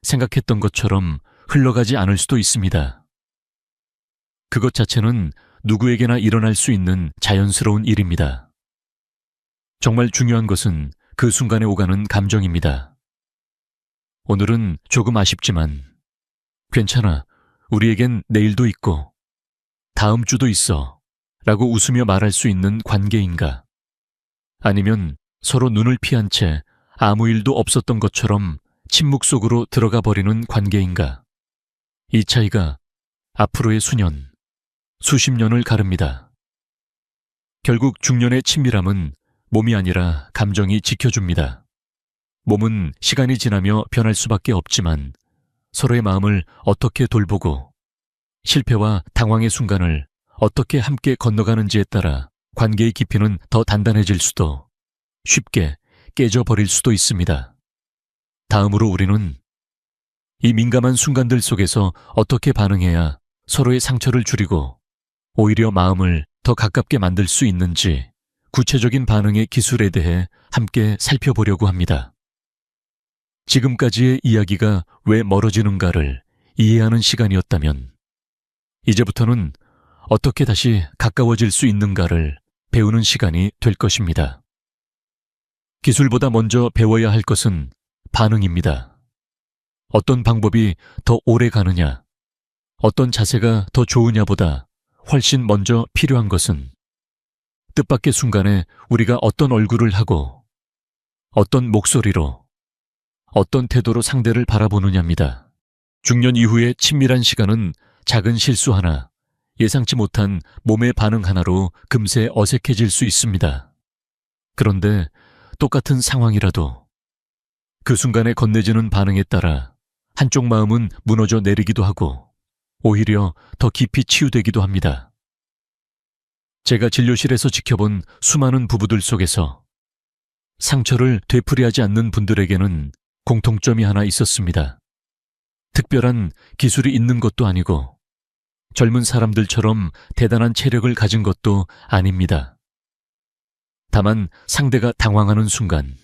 생각했던 것처럼 흘러가지 않을 수도 있습니다. 그것 자체는 누구에게나 일어날 수 있는 자연스러운 일입니다. 정말 중요한 것은 그 순간에 오가는 감정입니다. 오늘은 조금 아쉽지만 괜찮아, 우리에겐 내일도 있고 다음 주도 있어 라고 웃으며 말할 수 있는 관계인가? 아니면 서로 눈을 피한 채 아무 일도 없었던 것처럼 침묵 속으로 들어가 버리는 관계인가? 이 차이가 앞으로의 수년, 수십 년을 가릅니다. 결국 중년의 친밀함은 몸이 아니라 감정이 지켜줍니다. 몸은 시간이 지나며 변할 수밖에 없지만 서로의 마음을 어떻게 돌보고 실패와 당황의 순간을 어떻게 함께 건너가는지에 따라 관계의 깊이는 더 단단해질 수도 쉽게 깨져버릴 수도 있습니다. 다음으로 우리는 이 민감한 순간들 속에서 어떻게 반응해야 서로의 상처를 줄이고 오히려 마음을 더 가깝게 만들 수 있는지 구체적인 반응의 기술에 대해 함께 살펴보려고 합니다. 지금까지의 이야기가 왜 멀어지는가를 이해하는 시간이었다면 이제부터는 어떻게 다시 가까워질 수 있는가를 배우는 시간이 될 것입니다. 기술보다 먼저 배워야 할 것은 반응입니다. 어떤 방법이 더 오래 가느냐, 어떤 자세가 더 좋으냐보다 훨씬 먼저 필요한 것은 뜻밖의 순간에 우리가 어떤 얼굴을 하고 어떤 목소리로 어떤 태도로 상대를 바라보느냐입니다. 중년 이후의 친밀한 시간은 작은 실수 하나, 예상치 못한 몸의 반응 하나로 금세 어색해질 수 있습니다. 그런데 똑같은 상황이라도 그 순간에 건네지는 반응에 따라 한쪽 마음은 무너져 내리기도 하고 오히려 더 깊이 치유되기도 합니다. 제가 진료실에서 지켜본 수많은 부부들 속에서 상처를 되풀이하지 않는 분들에게는 공통점이 하나 있었습니다. 특별한 기술이 있는 것도 아니고 젊은 사람들처럼 대단한 체력을 가진 것도 아닙니다. 다만 상대가 당황하는 순간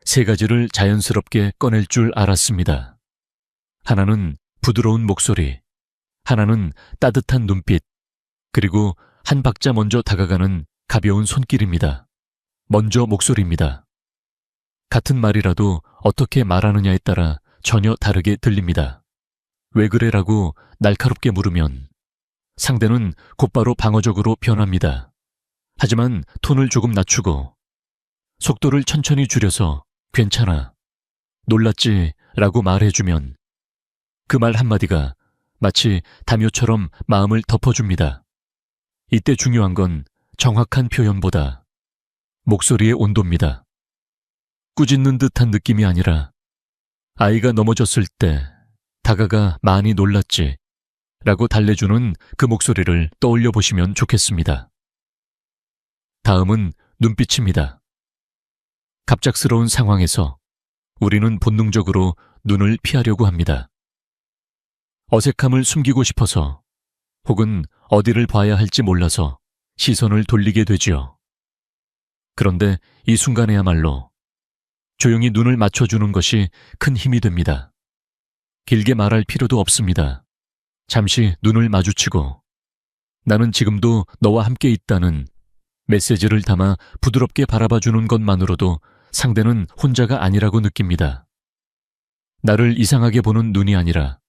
세 가지를 자연스럽게 꺼낼 줄 알았습니다. 하나는 부드러운 목소리, 하나는 따뜻한 눈빛, 그리고 한 박자 먼저 다가가는 가벼운 손길입니다. 먼저 목소리입니다. 같은 말이라도 어떻게 말하느냐에 따라 전혀 다르게 들립니다. 왜 그래라고 날카롭게 물으면 상대는 곧바로 방어적으로 변합니다. 하지만 톤을 조금 낮추고 속도를 천천히 줄여서 괜찮아, 놀랐지 라고 말해주면 그 말 한마디가 마치 담요처럼 마음을 덮어줍니다. 이때 중요한 건 정확한 표현보다 목소리의 온도입니다. 꾸짖는 듯한 느낌이 아니라 아이가 넘어졌을 때 다가가 많이 놀랐지 라고 달래주는 그 목소리를 떠올려 보시면 좋겠습니다. 다음은 눈빛입니다. 갑작스러운 상황에서 우리는 본능적으로 눈을 피하려고 합니다. 어색함을 숨기고 싶어서 혹은 어디를 봐야 할지 몰라서 시선을 돌리게 되지요. 그런데 이 순간에야말로 조용히 눈을 맞춰주는 것이 큰 힘이 됩니다. 길게 말할 필요도 없습니다. 잠시 눈을 마주치고 나는 지금도 너와 함께 있다는 메시지를 담아 부드럽게 바라봐주는 것만으로도 상대는 혼자가 아니라고 느낍니다. 나를 이상하게 보는 눈이 아니라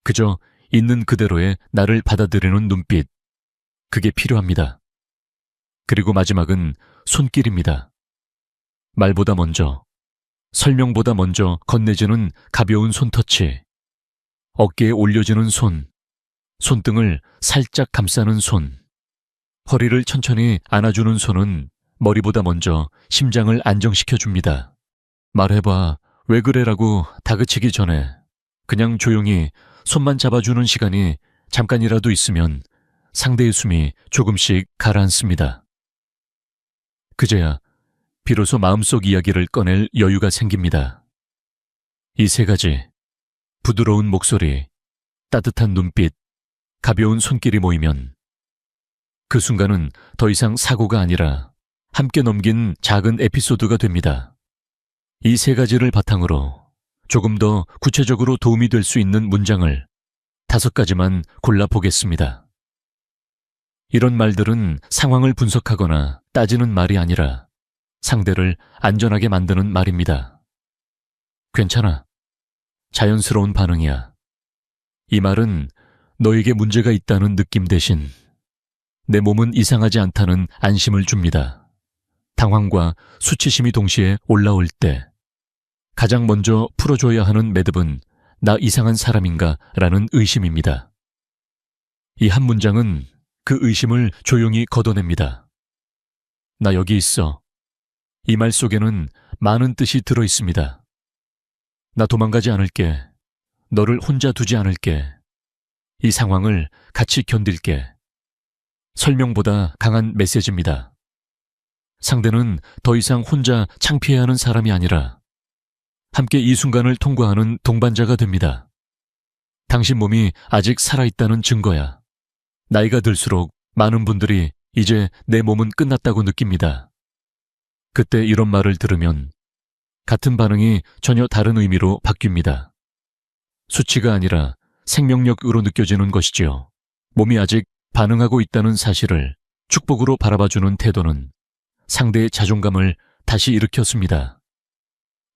그저 있는 그대로의 나를 받아들이는 눈빛, 그게 필요합니다. 그리고 마지막은 손길입니다. 말보다 먼저, 설명보다 먼저 건네지는 가벼운 손터치, 어깨에 올려지는 손, 손등을 살짝 감싸는 손, 허리를 천천히 안아주는 손은 머리보다 먼저 심장을 안정시켜줍니다. 말해봐, 왜 그래라고 다그치기 전에 그냥 조용히 손만 잡아주는 시간이 잠깐이라도 있으면 상대의 숨이 조금씩 가라앉습니다. 그제야 비로소 마음속 이야기를 꺼낼 여유가 생깁니다. 이 세 가지, 부드러운 목소리, 따뜻한 눈빛, 가벼운 손길이 모이면 그 순간은 더 이상 사고가 아니라 함께 넘긴 작은 에피소드가 됩니다. 이 세 가지를 바탕으로 조금 더 구체적으로 도움이 될 수 있는 문장을 5가지만 골라보겠습니다. 이런 말들은 상황을 분석하거나 따지는 말이 아니라 상대를 안전하게 만드는 말입니다. 괜찮아. 자연스러운 반응이야. 이 말은 너에게 문제가 있다는 느낌 대신 내 몸은 이상하지 않다는 안심을 줍니다. 당황과 수치심이 동시에 올라올 때 가장 먼저 풀어줘야 하는 매듭은 나 이상한 사람인가 라는 의심입니다. 이 한 문장은 그 의심을 조용히 걷어냅니다. 나 여기 있어. 이 말 속에는 많은 뜻이 들어 있습니다. 나 도망가지 않을게. 너를 혼자 두지 않을게. 이 상황을 같이 견딜게. 설명보다 강한 메시지입니다. 상대는 더 이상 혼자 창피해야 하는 사람이 아니라 함께 이 순간을 통과하는 동반자가 됩니다. 당신 몸이 아직 살아있다는 증거야. 나이가 들수록 많은 분들이 이제 내 몸은 끝났다고 느낍니다. 그때 이런 말을 들으면 같은 반응이 전혀 다른 의미로 바뀝니다. 수치가 아니라 생명력으로 느껴지는 것이지요. 몸이 아직 반응하고 있다는 사실을 축복으로 바라봐주는 태도는 상대의 자존감을 다시 일으켰습니다.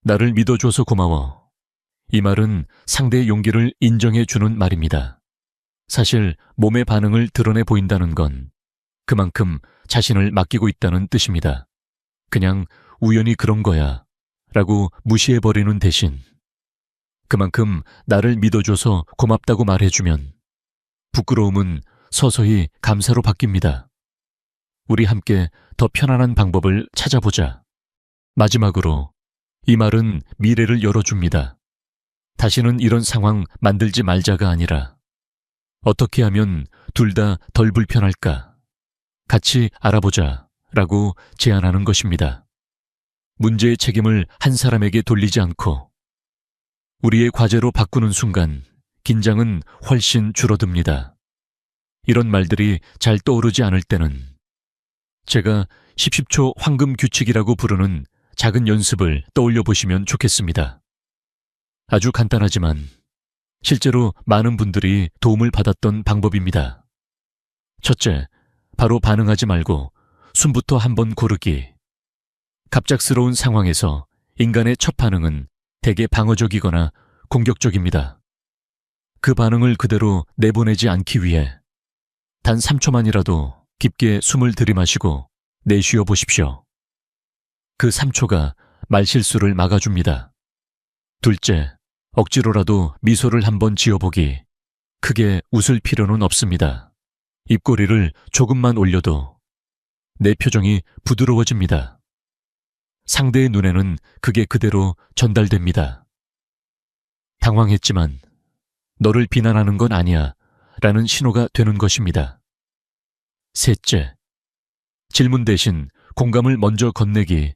나를 믿어줘서 고마워. 이 말은 상대의 용기를 인정해주는 말입니다. 사실 몸의 반응을 드러내 보인다는 건 그만큼 자신을 맡기고 있다는 뜻입니다. 그냥 우연히 그런 거야 라고 무시해버리는 대신 그만큼 나를 믿어줘서 고맙다고 말해주면 부끄러움은 서서히 감사로 바뀝니다. 우리 함께 더 편안한 방법을 찾아보자. 마지막으로 이 말은 미래를 열어줍니다. 다시는 이런 상황 만들지 말자가 아니라 어떻게 하면 둘 다 덜 불편할까? 같이 알아보자 라고 제안하는 것입니다. 문제의 책임을 한 사람에게 돌리지 않고 우리의 과제로 바꾸는 순간 긴장은 훨씬 줄어듭니다. 이런 말들이 잘 떠오르지 않을 때는 제가 10초 황금 규칙이라고 부르는 작은 연습을 떠올려 보시면 좋겠습니다. 아주 간단하지만 실제로 많은 분들이 도움을 받았던 방법입니다. 첫째, 바로 반응하지 말고 숨부터 한번 고르기. 갑작스러운 상황에서 인간의 첫 반응은 대개 방어적이거나 공격적입니다. 그 반응을 그대로 내보내지 않기 위해 단 3초만이라도 깊게 숨을 들이마시고 내쉬어 보십시오. 그 3초가 말실수를 막아줍니다. 둘째, 억지로라도 미소를 한번 지어보기. 크게 웃을 필요는 없습니다. 입꼬리를 조금만 올려도 내 표정이 부드러워집니다. 상대의 눈에는 그게 그대로 전달됩니다. 당황했지만 너를 비난하는 건 아니야 라는 신호가 되는 것입니다. 셋째, 질문 대신 공감을 먼저 건네기.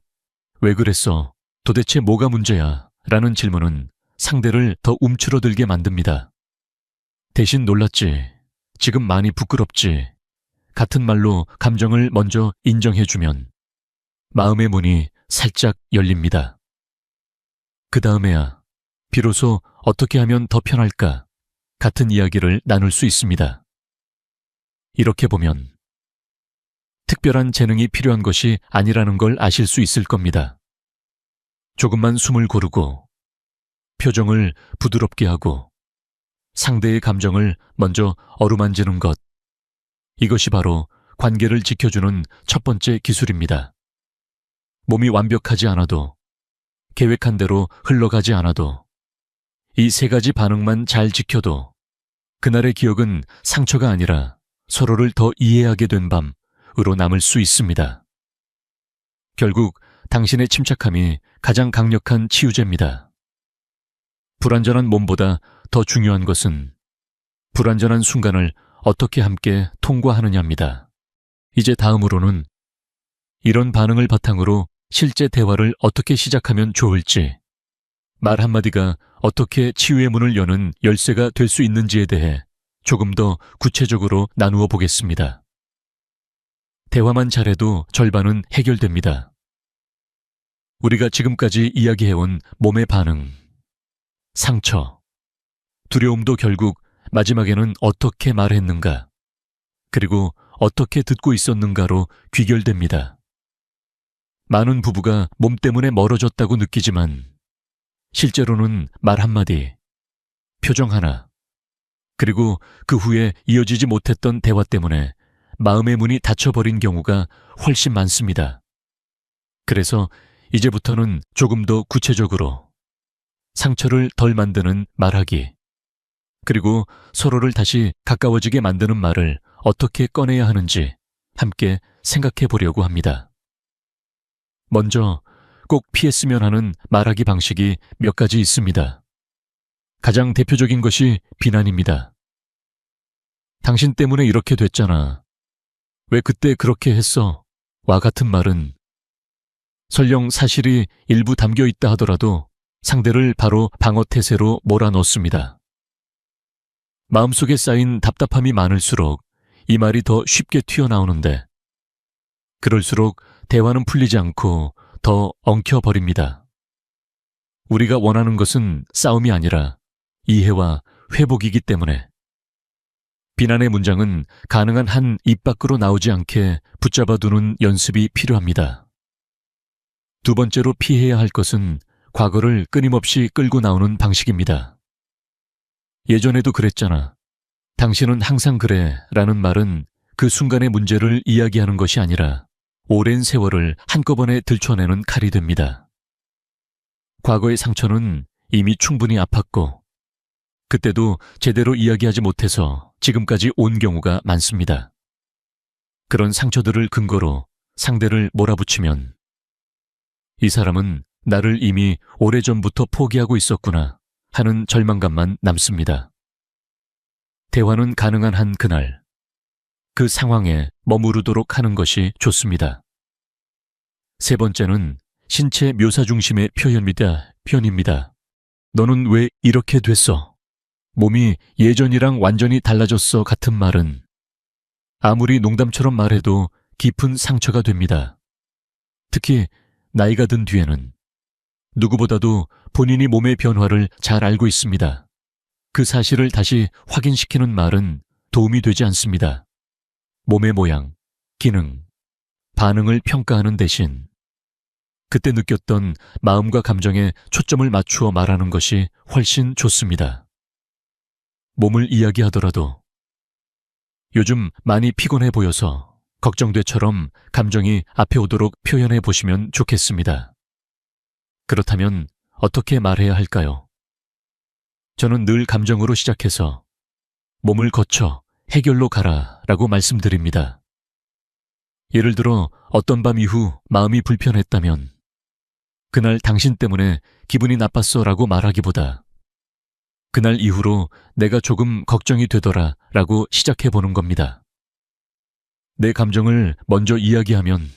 왜 그랬어? 도대체 뭐가 문제야? 라는 질문은 상대를 더 움츠러들게 만듭니다. 대신 놀랐지. 지금 많이 부끄럽지. 같은 말로 감정을 먼저 인정해주면 마음의 문이 살짝 열립니다. 그 다음에야 비로소 어떻게 하면 더 편할까? 같은 이야기를 나눌 수 있습니다. 이렇게 보면 특별한 재능이 필요한 것이 아니라는 걸 아실 수 있을 겁니다. 조금만 숨을 고르고 표정을 부드럽게 하고 상대의 감정을 먼저 어루만지는 것. 이것이 바로 관계를 지켜주는 첫 번째 기술입니다. 몸이 완벽하지 않아도, 계획한 대로 흘러가지 않아도, 이 세 가지 반응만 잘 지켜도 그날의 기억은 상처가 아니라 서로를 더 이해하게 된 밤으로 남을 수 있습니다. 결국 당신의 침착함이 가장 강력한 치유제입니다. 불완전한 몸보다 더 중요한 것은 불완전한 순간을 어떻게 함께 통과하느냐입니다. 이제 다음으로는 이런 반응을 바탕으로 실제 대화를 어떻게 시작하면 좋을지, 말 한마디가 어떻게 치유의 문을 여는 열쇠가 될 수 있는지에 대해 조금 더 구체적으로 나누어 보겠습니다. 대화만 잘해도 절반은 해결됩니다. 우리가 지금까지 이야기해온 몸의 반응, 상처, 두려움도 결국 마지막에는 어떻게 말했는가, 그리고 어떻게 듣고 있었는가로 귀결됩니다. 많은 부부가 몸 때문에 멀어졌다고 느끼지만 실제로는 말 한마디, 표정 하나, 그리고 그 후에 이어지지 못했던 대화 때문에 마음의 문이 닫혀버린 경우가 훨씬 많습니다. 그래서 이제부터는 조금 더 구체적으로 상처를 덜 만드는 말하기, 그리고 서로를 다시 가까워지게 만드는 말을 어떻게 꺼내야 하는지 함께 생각해 보려고 합니다. 먼저 꼭 피했으면 하는 말하기 방식이 몇 가지 있습니다. 가장 대표적인 것이 비난입니다. 당신 때문에 이렇게 됐잖아. 왜 그때 그렇게 했어? 와 같은 말은 설령 사실이 일부 담겨 있다 하더라도 상대를 바로 방어태세로 몰아넣습니다. 마음속에 쌓인 답답함이 많을수록 이 말이 더 쉽게 튀어나오는데 그럴수록 대화는 풀리지 않고 더 엉켜버립니다. 우리가 원하는 것은 싸움이 아니라 이해와 회복이기 때문에 비난의 문장은 가능한 한 입 밖으로 나오지 않게 붙잡아두는 연습이 필요합니다. 두 번째로 피해야 할 것은 과거를 끊임없이 끌고 나오는 방식입니다. 예전에도 그랬잖아. 당신은 항상 그래 라는 말은 그 순간의 문제를 이야기하는 것이 아니라 오랜 세월을 한꺼번에 들춰내는 칼이 됩니다. 과거의 상처는 이미 충분히 아팠고 그때도 제대로 이야기하지 못해서 지금까지 온 경우가 많습니다. 그런 상처들을 근거로 상대를 몰아붙이면 이 사람은 나를 이미 오래전부터 포기하고 있었구나 하는 절망감만 남습니다. 대화는 가능한 한 그날, 그 상황에 머무르도록 하는 것이 좋습니다. 세 번째는 신체 묘사 중심의 표현입니다. 너는 왜 이렇게 됐어? 몸이 예전이랑 완전히 달라졌어 같은 말은 아무리 농담처럼 말해도 깊은 상처가 됩니다. 특히 나이가 든 뒤에는 누구보다도 본인이 몸의 변화를 잘 알고 있습니다. 그 사실을 다시 확인시키는 말은 도움이 되지 않습니다. 몸의 모양, 기능, 반응을 평가하는 대신 그때 느꼈던 마음과 감정에 초점을 맞추어 말하는 것이 훨씬 좋습니다. 몸을 이야기하더라도 요즘 많이 피곤해 보여서 걱정돼처럼 감정이 앞에 오도록 표현해 보시면 좋겠습니다. 그렇다면 어떻게 말해야 할까요? 저는 늘 감정으로 시작해서 몸을 거쳐 해결로 가라 라고 말씀드립니다. 예를 들어 어떤 밤 이후 마음이 불편했다면 그날 당신 때문에 기분이 나빴어 라고 말하기보다 그날 이후로 내가 조금 걱정이 되더라 라고 시작해 보는 겁니다. 내 감정을 먼저 이야기하면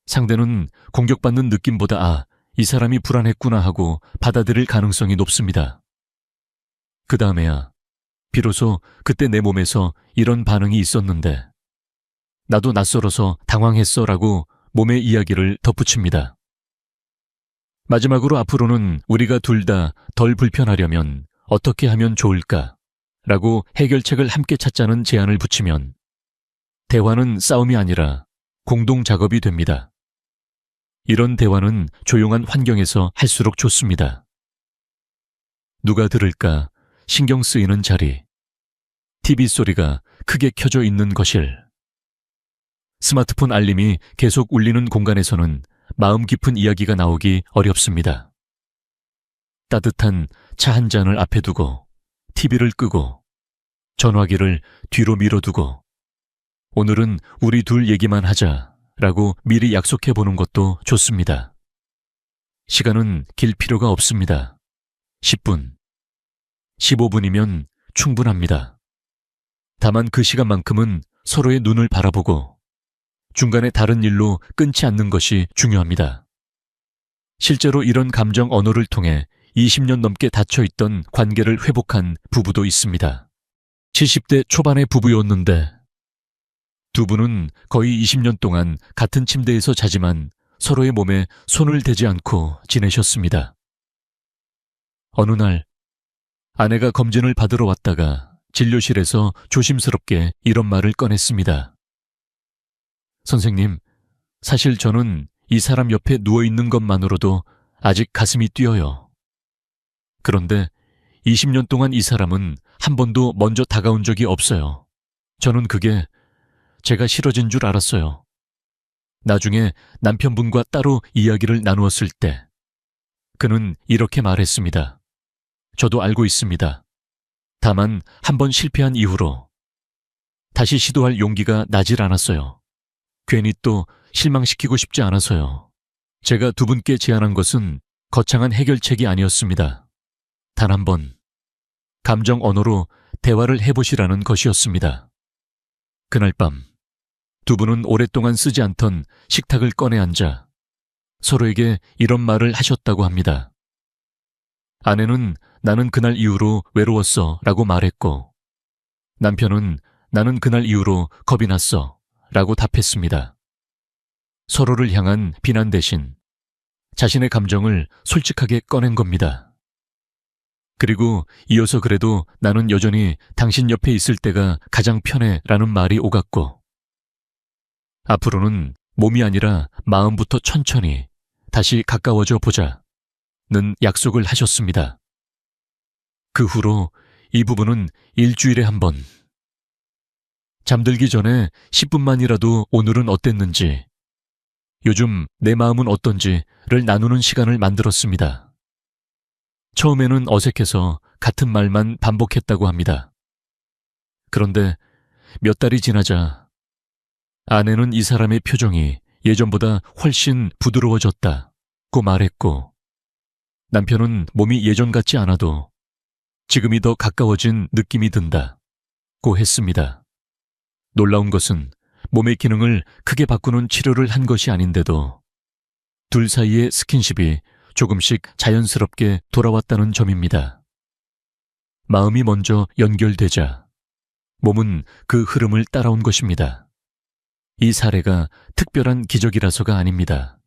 상대는 공격받는 느낌보다 이 사람이 불안했구나 하고 받아들일 가능성이 높습니다. 그 다음에야 비로소 그때 내 몸에서 이런 반응이 있었는데 나도 낯설어서 당황했어 라고 몸의 이야기를 덧붙입니다. 마지막으로 앞으로는 우리가 둘 다 덜 불편하려면 어떻게 하면 좋을까? 라고 해결책을 함께 찾자는 제안을 붙이면 대화는 싸움이 아니라 공동 작업이 됩니다. 이런 대화는 조용한 환경에서 할수록 좋습니다. 누가 들을까 신경 쓰이는 자리, TV 소리가 크게 켜져 있는 거실, 스마트폰 알림이 계속 울리는 공간에서는 마음 깊은 이야기가 나오기 어렵습니다. 따뜻한 차 한 잔을 앞에 두고 TV를 끄고 전화기를 뒤로 밀어두고 오늘은 우리 둘 얘기만 하자라고 미리 약속해 보는 것도 좋습니다. 시간은 길 필요가 없습니다. 10분, 15분이면 충분합니다. 다만 그 시간만큼은 서로의 눈을 바라보고 중간에 다른 일로 끊지 않는 것이 중요합니다. 실제로 이런 감정 언어를 통해 20년 넘게 닫혀있던 관계를 회복한 부부도 있습니다. 70대 초반의 부부였는데 두 분은 거의 20년 동안 같은 침대에서 자지만 서로의 몸에 손을 대지 않고 지내셨습니다. 어느 날 아내가 검진을 받으러 왔다가 진료실에서 조심스럽게 이런 말을 꺼냈습니다. 선생님, 사실 저는 이 사람 옆에 누워있는 것만으로도 아직 가슴이 뛰어요. 그런데 20년 동안 이 사람은 한 번도 먼저 다가온 적이 없어요. 저는 그게 제가 싫어진 줄 알았어요. 나중에 남편분과 따로 이야기를 나누었을 때 그는 이렇게 말했습니다. 저도 알고 있습니다. 다만 한 번 실패한 이후로 다시 시도할 용기가 나질 않았어요. 괜히 또 실망시키고 싶지 않아서요. 제가 두 분께 제안한 것은 거창한 해결책이 아니었습니다. 단 한 번 감정 언어로 대화를 해보시라는 것이었습니다. 그날 밤 두 분은 오랫동안 쓰지 않던 식탁을 꺼내 앉아 서로에게 이런 말을 하셨다고 합니다. 아내는 나는 그날 이후로 외로웠어 라고 말했고 남편은 나는 그날 이후로 겁이 났어 라고 답했습니다. 서로를 향한 비난 대신 자신의 감정을 솔직하게 꺼낸 겁니다. 그리고 이어서 그래도 나는 여전히 당신 옆에 있을 때가 가장 편해 라는 말이 오갔고 앞으로는 몸이 아니라 마음부터 천천히 다시 가까워져 보자는 약속을 하셨습니다. 그 후로 이 부부는 일주일에 한 번, 잠들기 전에 10분만이라도 오늘은 어땠는지, 요즘 내 마음은 어떤지를 나누는 시간을 만들었습니다. 처음에는 어색해서 같은 말만 반복했다고 합니다. 그런데 몇 달이 지나자 아내는 이 사람의 표정이 예전보다 훨씬 부드러워졌다고 말했고 남편은 몸이 예전 같지 않아도 지금이 더 가까워진 느낌이 든다고 했습니다. 놀라운 것은 몸의 기능을 크게 바꾸는 치료를 한 것이 아닌데도 둘 사이의 스킨십이 조금씩 자연스럽게 돌아왔다는 점입니다. 마음이 먼저 연결되자 몸은 그 흐름을 따라온 것입니다. 이 사례가 특별한 기적이라서가 아닙니다.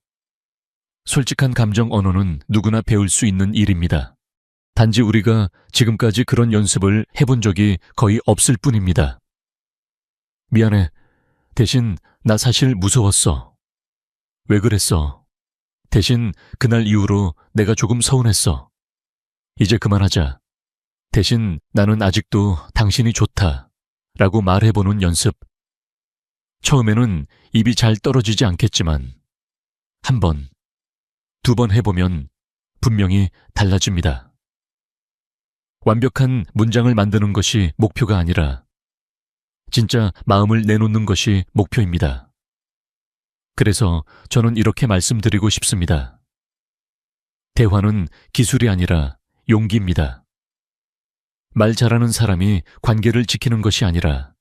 솔직한 감정 언어는 누구나 배울 수 있는 일입니다. 단지 우리가 지금까지 그런 연습을 해본 적이 거의 없을 뿐입니다. 미안해. 대신 나 사실 무서웠어. 왜 그랬어? 대신 그날 이후로 내가 조금 서운했어. 이제 그만하자. 대신 나는 아직도 당신이 좋다. 라고 말해보는 연습. 처음에는 입이 잘 떨어지지 않겠지만 한 번, 두 번 해보면 분명히 달라집니다. 완벽한 문장을 만드는 것이 목표가 아니라 진짜 마음을 내놓는 것이 목표입니다. 그래서 저는 이렇게 말씀드리고 싶습니다. 대화는 기술이 아니라 용기입니다. 말 잘하는 사람이 관계를 지키는 것이 아니라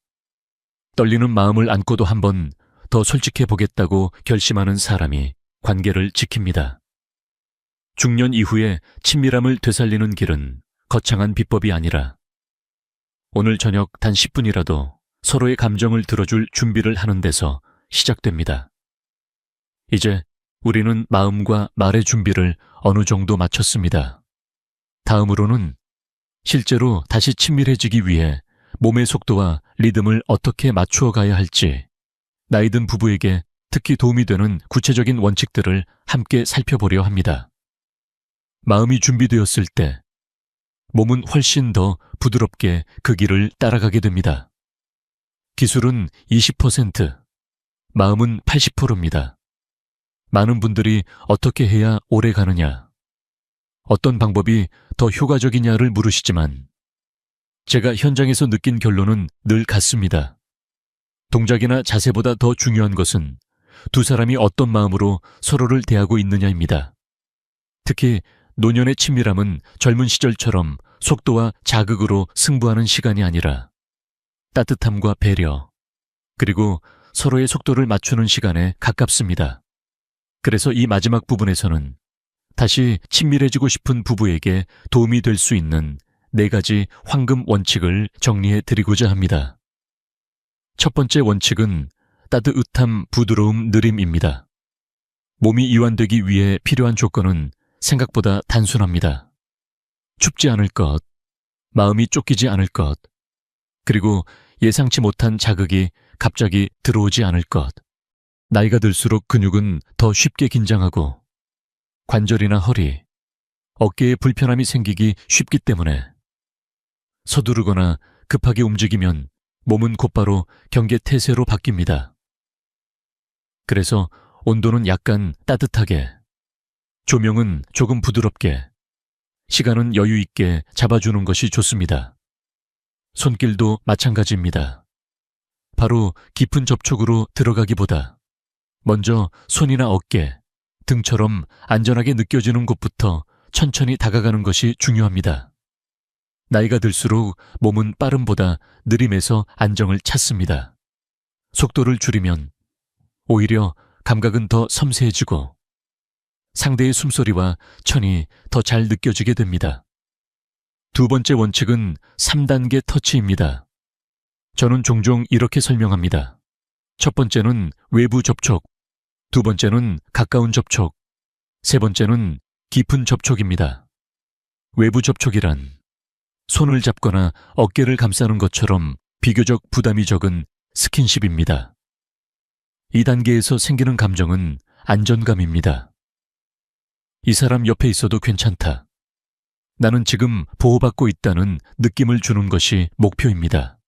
떨리는 마음을 안고도 한 번 더 솔직해 보겠다고 결심하는 사람이 관계를 지킵니다. 중년 이후에 친밀함을 되살리는 길은 거창한 비법이 아니라 오늘 저녁 단 10분이라도 서로의 감정을 들어줄 준비를 하는 데서 시작됩니다. 이제 우리는 마음과 말의 준비를 어느 정도 마쳤습니다. 다음으로는 실제로 다시 친밀해지기 위해 몸의 속도와 리듬을 어떻게 맞추어 가야 할지 나이든 부부에게 특히 도움이 되는 구체적인 원칙들을 함께 살펴보려 합니다. 마음이 준비되었을 때 몸은 훨씬 더 부드럽게 그 길을 따라가게 됩니다. 기술은 20%, 마음은 80%입니다. 많은 분들이 어떻게 해야 오래 가느냐, 어떤 방법이 더 효과적이냐를 물으시지만 제가 현장에서 느낀 결론은 늘 같습니다. 동작이나 자세보다 더 중요한 것은 두 사람이 어떤 마음으로 서로를 대하고 있느냐입니다. 특히 노년의 친밀함은 젊은 시절처럼 속도와 자극으로 승부하는 시간이 아니라 따뜻함과 배려, 그리고 서로의 속도를 맞추는 시간에 가깝습니다. 그래서 이 마지막 부분에서는 다시 친밀해지고 싶은 부부에게 도움이 될 수 있는 4가지 황금 원칙을 정리해 드리고자 합니다. 첫 번째 원칙은 따뜻함, 부드러움, 느림입니다. 몸이 이완되기 위해 필요한 조건은 생각보다 단순합니다. 춥지 않을 것, 마음이 쫓기지 않을 것, 그리고 예상치 못한 자극이 갑자기 들어오지 않을 것. 나이가 들수록 근육은 더 쉽게 긴장하고 관절이나 허리, 어깨에 불편함이 생기기 쉽기 때문에 서두르거나 급하게 움직이면 몸은 곧바로 경계 태세로 바뀝니다. 그래서 온도는 약간 따뜻하게, 조명은 조금 부드럽게, 시간은 여유 있게 잡아주는 것이 좋습니다. 손길도 마찬가지입니다. 바로 깊은 접촉으로 들어가기보다 먼저 손이나 어깨, 등처럼 안전하게 느껴지는 곳부터 천천히 다가가는 것이 중요합니다. 나이가 들수록 몸은 빠름보다 느림에서 안정을 찾습니다. 속도를 줄이면 오히려 감각은 더 섬세해지고 상대의 숨소리와 천이 더 잘 느껴지게 됩니다. 두 번째 원칙은 3단계 터치입니다. 저는 종종 이렇게 설명합니다. 첫 번째는 외부 접촉, 두 번째는 가까운 접촉, 세 번째는 깊은 접촉입니다. 외부 접촉이란 손을 잡거나 어깨를 감싸는 것처럼 비교적 부담이 적은 스킨십입니다. 이 단계에서 생기는 감정은 안전감입니다. 이 사람 옆에 있어도 괜찮다. 나는 지금 보호받고 있다는 느낌을 주는 것이 목표입니다.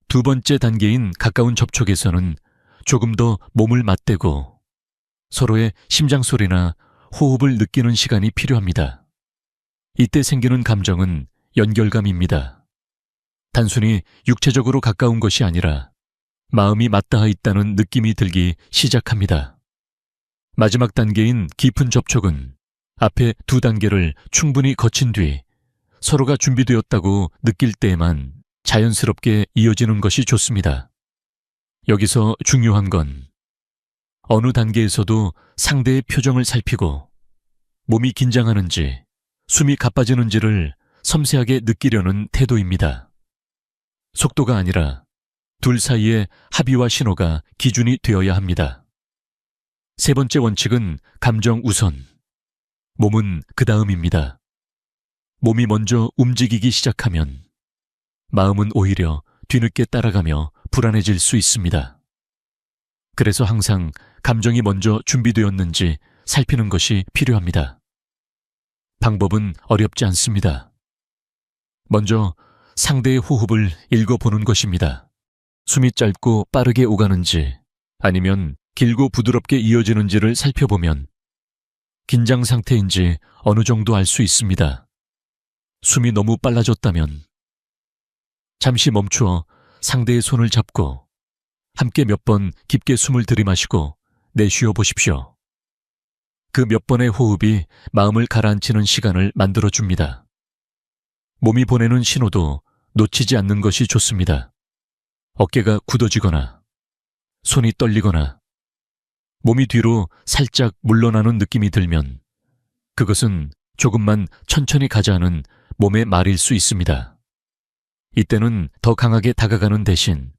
두 번째 단계인 가까운 접촉에서는 조금 더 몸을 맞대고 서로의 심장 소리나 호흡을 느끼는 시간이 필요합니다. 이때 생기는 감정은 연결감입니다. 단순히 육체적으로 가까운 것이 아니라 마음이 맞닿아 있다는 느낌이 들기 시작합니다. 마지막 단계인 깊은 접촉은 앞에 2단계를 충분히 거친 뒤 서로가 준비되었다고 느낄 때에만 자연스럽게 이어지는 것이 좋습니다. 여기서 중요한 건 어느 단계에서도 상대의 표정을 살피고 몸이 긴장하는지 숨이 가빠지는지를 섬세하게 느끼려는 태도입니다. 속도가 아니라 둘 사이의 합의와 신호가 기준이 되어야 합니다. 세 번째 원칙은 감정 우선, 몸은 그 다음입니다. 몸이 먼저 움직이기 시작하면 마음은 오히려 뒤늦게 따라가며 불안해질 수 있습니다. 그래서 항상 감정이 먼저 준비되었는지 살피는 것이 필요합니다. 방법은 어렵지 않습니다. 먼저 상대의 호흡을 읽어보는 것입니다. 숨이 짧고 빠르게 오가는지 아니면 길고 부드럽게 이어지는지를 살펴보면 긴장 상태인지 어느 정도 알 수 있습니다. 숨이 너무 빨라졌다면 잠시 멈추어 상대의 손을 잡고 함께 몇 번 깊게 숨을 들이마시고 내쉬어 보십시오. 그 몇 번의 호흡이 마음을 가라앉히는 시간을 만들어줍니다. 몸이 보내는 신호도 놓치지 않는 것이 좋습니다. 어깨가 굳어지거나 손이 떨리거나 몸이 뒤로 살짝 물러나는 느낌이 들면 그것은 조금만 천천히 가자는 몸의 말일 수 있습니다. 이때는 더 강하게 다가가는 대신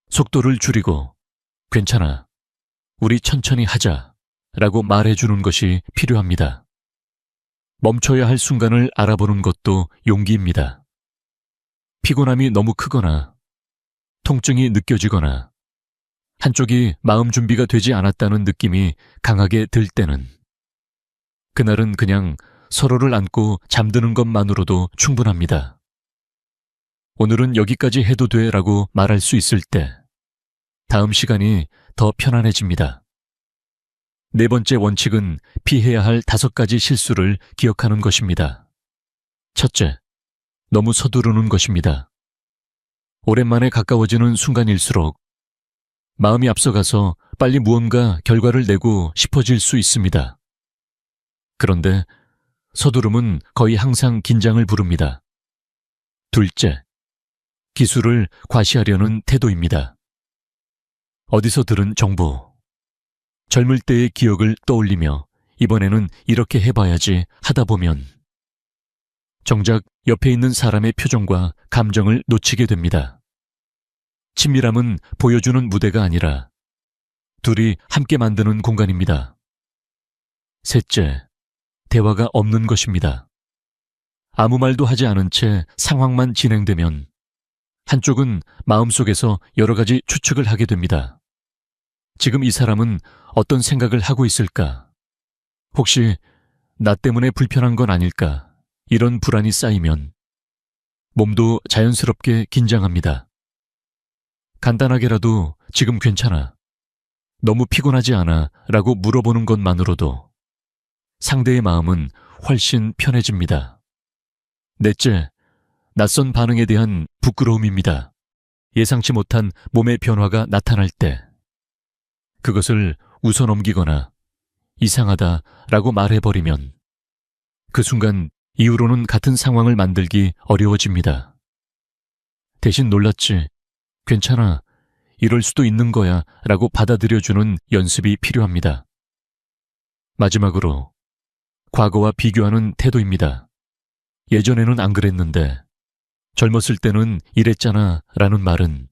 속도를 줄이고 괜찮아, 우리 천천히 하자 라고 말해주는 것이 필요합니다. 멈춰야 할 순간을 알아보는 것도 용기입니다. 피곤함이 너무 크거나 통증이 느껴지거나 한쪽이 마음 준비가 되지 않았다는 느낌이 강하게 들 때는 그날은 그냥 서로를 안고 잠드는 것만으로도 충분합니다. 오늘은 여기까지 해도 돼 라고 말할 수 있을 때 다음 시간이 더 편안해집니다. 네 번째 원칙은 피해야 할 5가지 실수를 기억하는 것입니다. 첫째, 너무 서두르는 것입니다. 오랜만에 가까워지는 순간일수록 마음이 앞서가서 빨리 무언가 결과를 내고 싶어질 수 있습니다. 그런데 서두름은 거의 항상 긴장을 부릅니다. 둘째, 기술을 과시하려는 태도입니다. 어디서 들은 정보, 젊을 때의 기억을 떠올리며 이번에는 이렇게 해봐야지 하다 보면 정작 옆에 있는 사람의 표정과 감정을 놓치게 됩니다. 친밀함은 보여주는 무대가 아니라 둘이 함께 만드는 공간입니다. 셋째, 대화가 없는 것입니다. 아무 말도 하지 않은 채 상황만 진행되면 한쪽은 마음속에서 여러 가지 추측을 하게 됩니다. 지금 이 사람은 어떤 생각을 하고 있을까? 혹시 나 때문에 불편한 건 아닐까? 이런 불안이 쌓이면 몸도 자연스럽게 긴장합니다. 간단하게라도 지금 괜찮아? 너무 피곤하지 않아? 라고 물어보는 것만으로도 상대의 마음은 훨씬 편해집니다. 넷째, 낯선 반응에 대한 부끄러움입니다. 예상치 못한 몸의 변화가 나타날 때 그것을 웃어넘기거나 이상하다라고 말해버리면 그 순간 이후로는 같은 상황을 만들기 어려워집니다. 대신 놀랐지, 괜찮아, 이럴 수도 있는 거야 라고 받아들여주는 연습이 필요합니다. 마지막으로 과거와 비교하는 태도입니다. 예전에는 안 그랬는데, 젊었을 때는 이랬잖아 라는 말은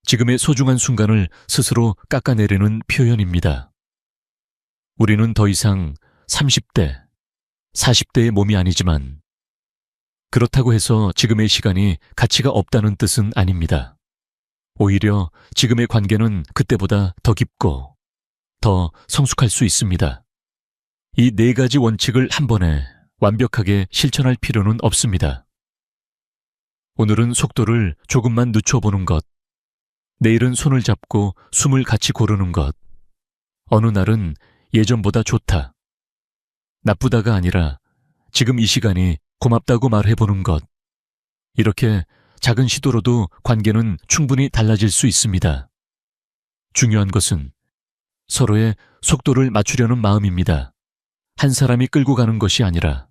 지금의 소중한 순간을 스스로 깎아내리는 표현입니다. 우리는 더 이상 30대, 40대의 몸이 아니지만 그렇다고 해서 지금의 시간이 가치가 없다는 뜻은 아닙니다. 오히려 지금의 관계는 그때보다 더 깊고 더 성숙할 수 있습니다. 이 네 가지 원칙을 한 번에 완벽하게 실천할 필요는 없습니다. 오늘은 속도를 조금만 늦춰보는 것, 내일은 손을 잡고 숨을 같이 고르는 것, 어느 날은 예전보다 좋다, 나쁘다가 아니라 지금 이 시간이 고맙다고 말해보는 것, 이렇게 작은 시도로도 관계는 충분히 달라질 수 있습니다. 중요한 것은 서로의 속도를 맞추려는 마음입니다. 한 사람이 끌고 가는 것이 아니라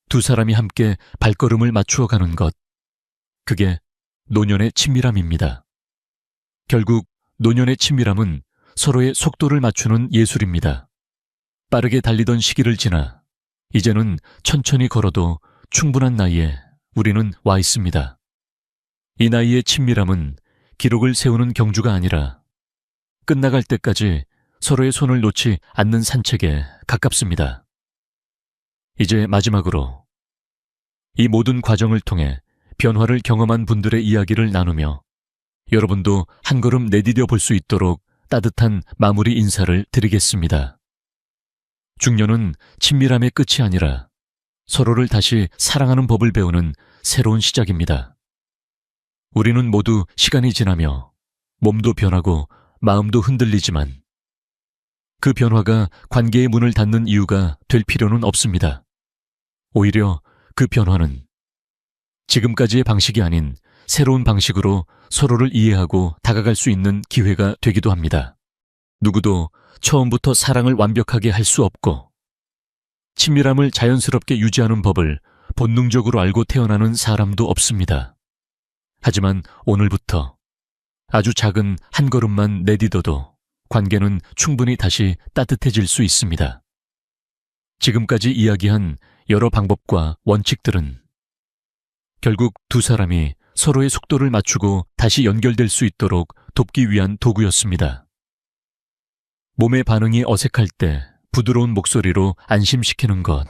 두 사람이 함께 발걸음을 맞추어 가는 것, 그게 노년의 친밀함입니다. 결국 노년의 친밀함은 서로의 속도를 맞추는 예술입니다. 빠르게 달리던 시기를 지나 이제는 천천히 걸어도 충분한 나이에 우리는 와 있습니다. 이 나이의 친밀함은 기록을 세우는 경주가 아니라 끝나갈 때까지 서로의 손을 놓지 않는 산책에 가깝습니다. 이제 마지막으로 이 모든 과정을 통해 변화를 경험한 분들의 이야기를 나누며 여러분도 한 걸음 내디뎌 볼 수 있도록 따뜻한 마무리 인사를 드리겠습니다. 중년은 친밀함의 끝이 아니라 서로를 다시 사랑하는 법을 배우는 새로운 시작입니다. 우리는 모두 시간이 지나며 몸도 변하고 마음도 흔들리지만 그 변화가 관계의 문을 닫는 이유가 될 필요는 없습니다. 오히려 그 변화는 지금까지의 방식이 아닌 새로운 방식으로 서로를 이해하고 다가갈 수 있는 기회가 되기도 합니다. 누구도 처음부터 사랑을 완벽하게 할 수 없고 친밀함을 자연스럽게 유지하는 법을 본능적으로 알고 태어나는 사람도 없습니다. 하지만 오늘부터 아주 작은 한 걸음만 내디뎌도 관계는 충분히 다시 따뜻해질 수 있습니다. 지금까지 이야기한 여러 방법과 원칙들은 결국 두 사람이 서로의 속도를 맞추고 다시 연결될 수 있도록 돕기 위한 도구였습니다. 몸의 반응이 어색할 때 부드러운 목소리로 안심시키는 것,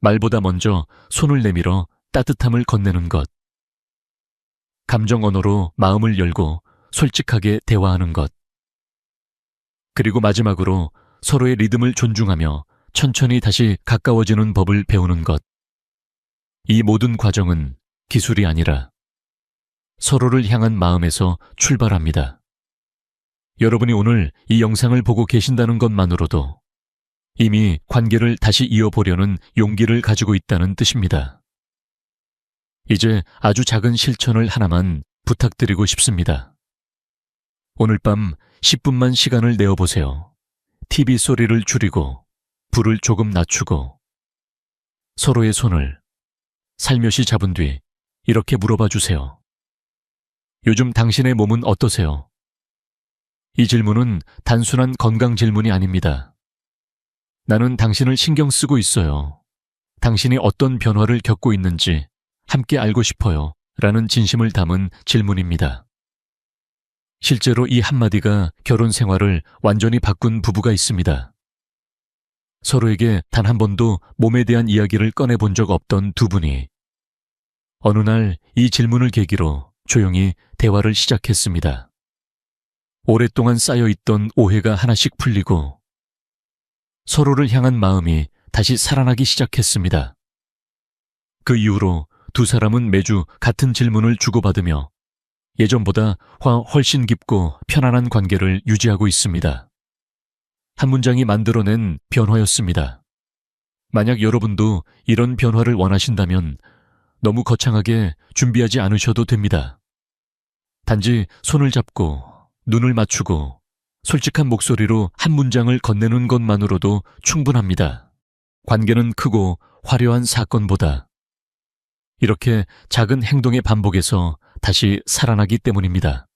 말보다 먼저 손을 내밀어 따뜻함을 건네는 것, 감정 언어로 마음을 열고 솔직하게 대화하는 것, 그리고 마지막으로 서로의 리듬을 존중하며 천천히 다시 가까워지는 법을 배우는 것. 이 모든 과정은 기술이 아니라 서로를 향한 마음에서 출발합니다. 여러분이 오늘 이 영상을 보고 계신다는 것만으로도 이미 관계를 다시 이어보려는 용기를 가지고 있다는 뜻입니다. 이제 아주 작은 실천을 하나만 부탁드리고 싶습니다. 오늘 밤 10분만 시간을 내어보세요. TV 소리를 줄이고 불을 조금 낮추고 서로의 손을 살며시 잡은 뒤 이렇게 물어봐 주세요. 요즘 당신의 몸은 어떠세요? 이 질문은 단순한 건강 질문이 아닙니다. 나는 당신을 신경 쓰고 있어요. 당신이 어떤 변화를 겪고 있는지 함께 알고 싶어요. 라는 진심을 담은 질문입니다. 실제로 이 한마디가 결혼 생활을 완전히 바꾼 부부가 있습니다. 서로에게 단 한 번도 몸에 대한 이야기를 꺼내본 적 없던 두 분이 어느 날 이 질문을 계기로 조용히 대화를 시작했습니다. 오랫동안 쌓여있던 오해가 하나씩 풀리고 서로를 향한 마음이 다시 살아나기 시작했습니다. 그 이후로 두 사람은 매주 같은 질문을 주고받으며 예전보다 훨씬 깊고 편안한 관계를 유지하고 있습니다. 한 문장이 만들어낸 변화였습니다. 만약 여러분도 이런 변화를 원하신다면 너무 거창하게 준비하지 않으셔도 됩니다. 단지 손을 잡고 눈을 맞추고 솔직한 목소리로 한 문장을 건네는 것만으로도 충분합니다. 관계는 크고 화려한 사건보다 이렇게 작은 행동의 반복에서 다시 살아나기 때문입니다.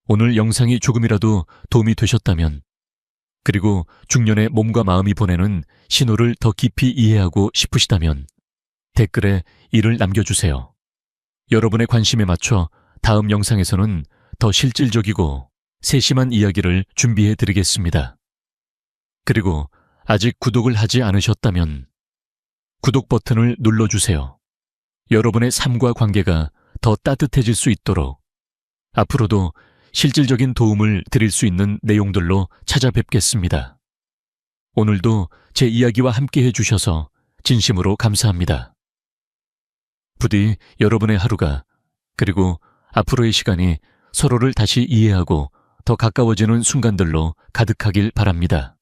오늘 영상이 조금이라도 도움이 되셨다면, 그리고 중년의 몸과 마음이 보내는 신호를 더 깊이 이해하고 싶으시다면 댓글에 이를 남겨주세요. 여러분의 관심에 맞춰 다음 영상에서는 더 실질적이고 세심한 이야기를 준비해 드리겠습니다. 그리고 아직 구독을 하지 않으셨다면 구독 버튼을 눌러주세요. 여러분의 삶과 관계가 더 따뜻해질 수 있도록 앞으로도 실질적인 도움을 드릴 수 있는 내용들로 찾아뵙겠습니다. 오늘도 제 이야기와 함께 해주셔서 진심으로 감사합니다. 부디 여러분의 하루가, 그리고 앞으로의 시간이 서로를 다시 이해하고 더 가까워지는 순간들로 가득하길 바랍니다.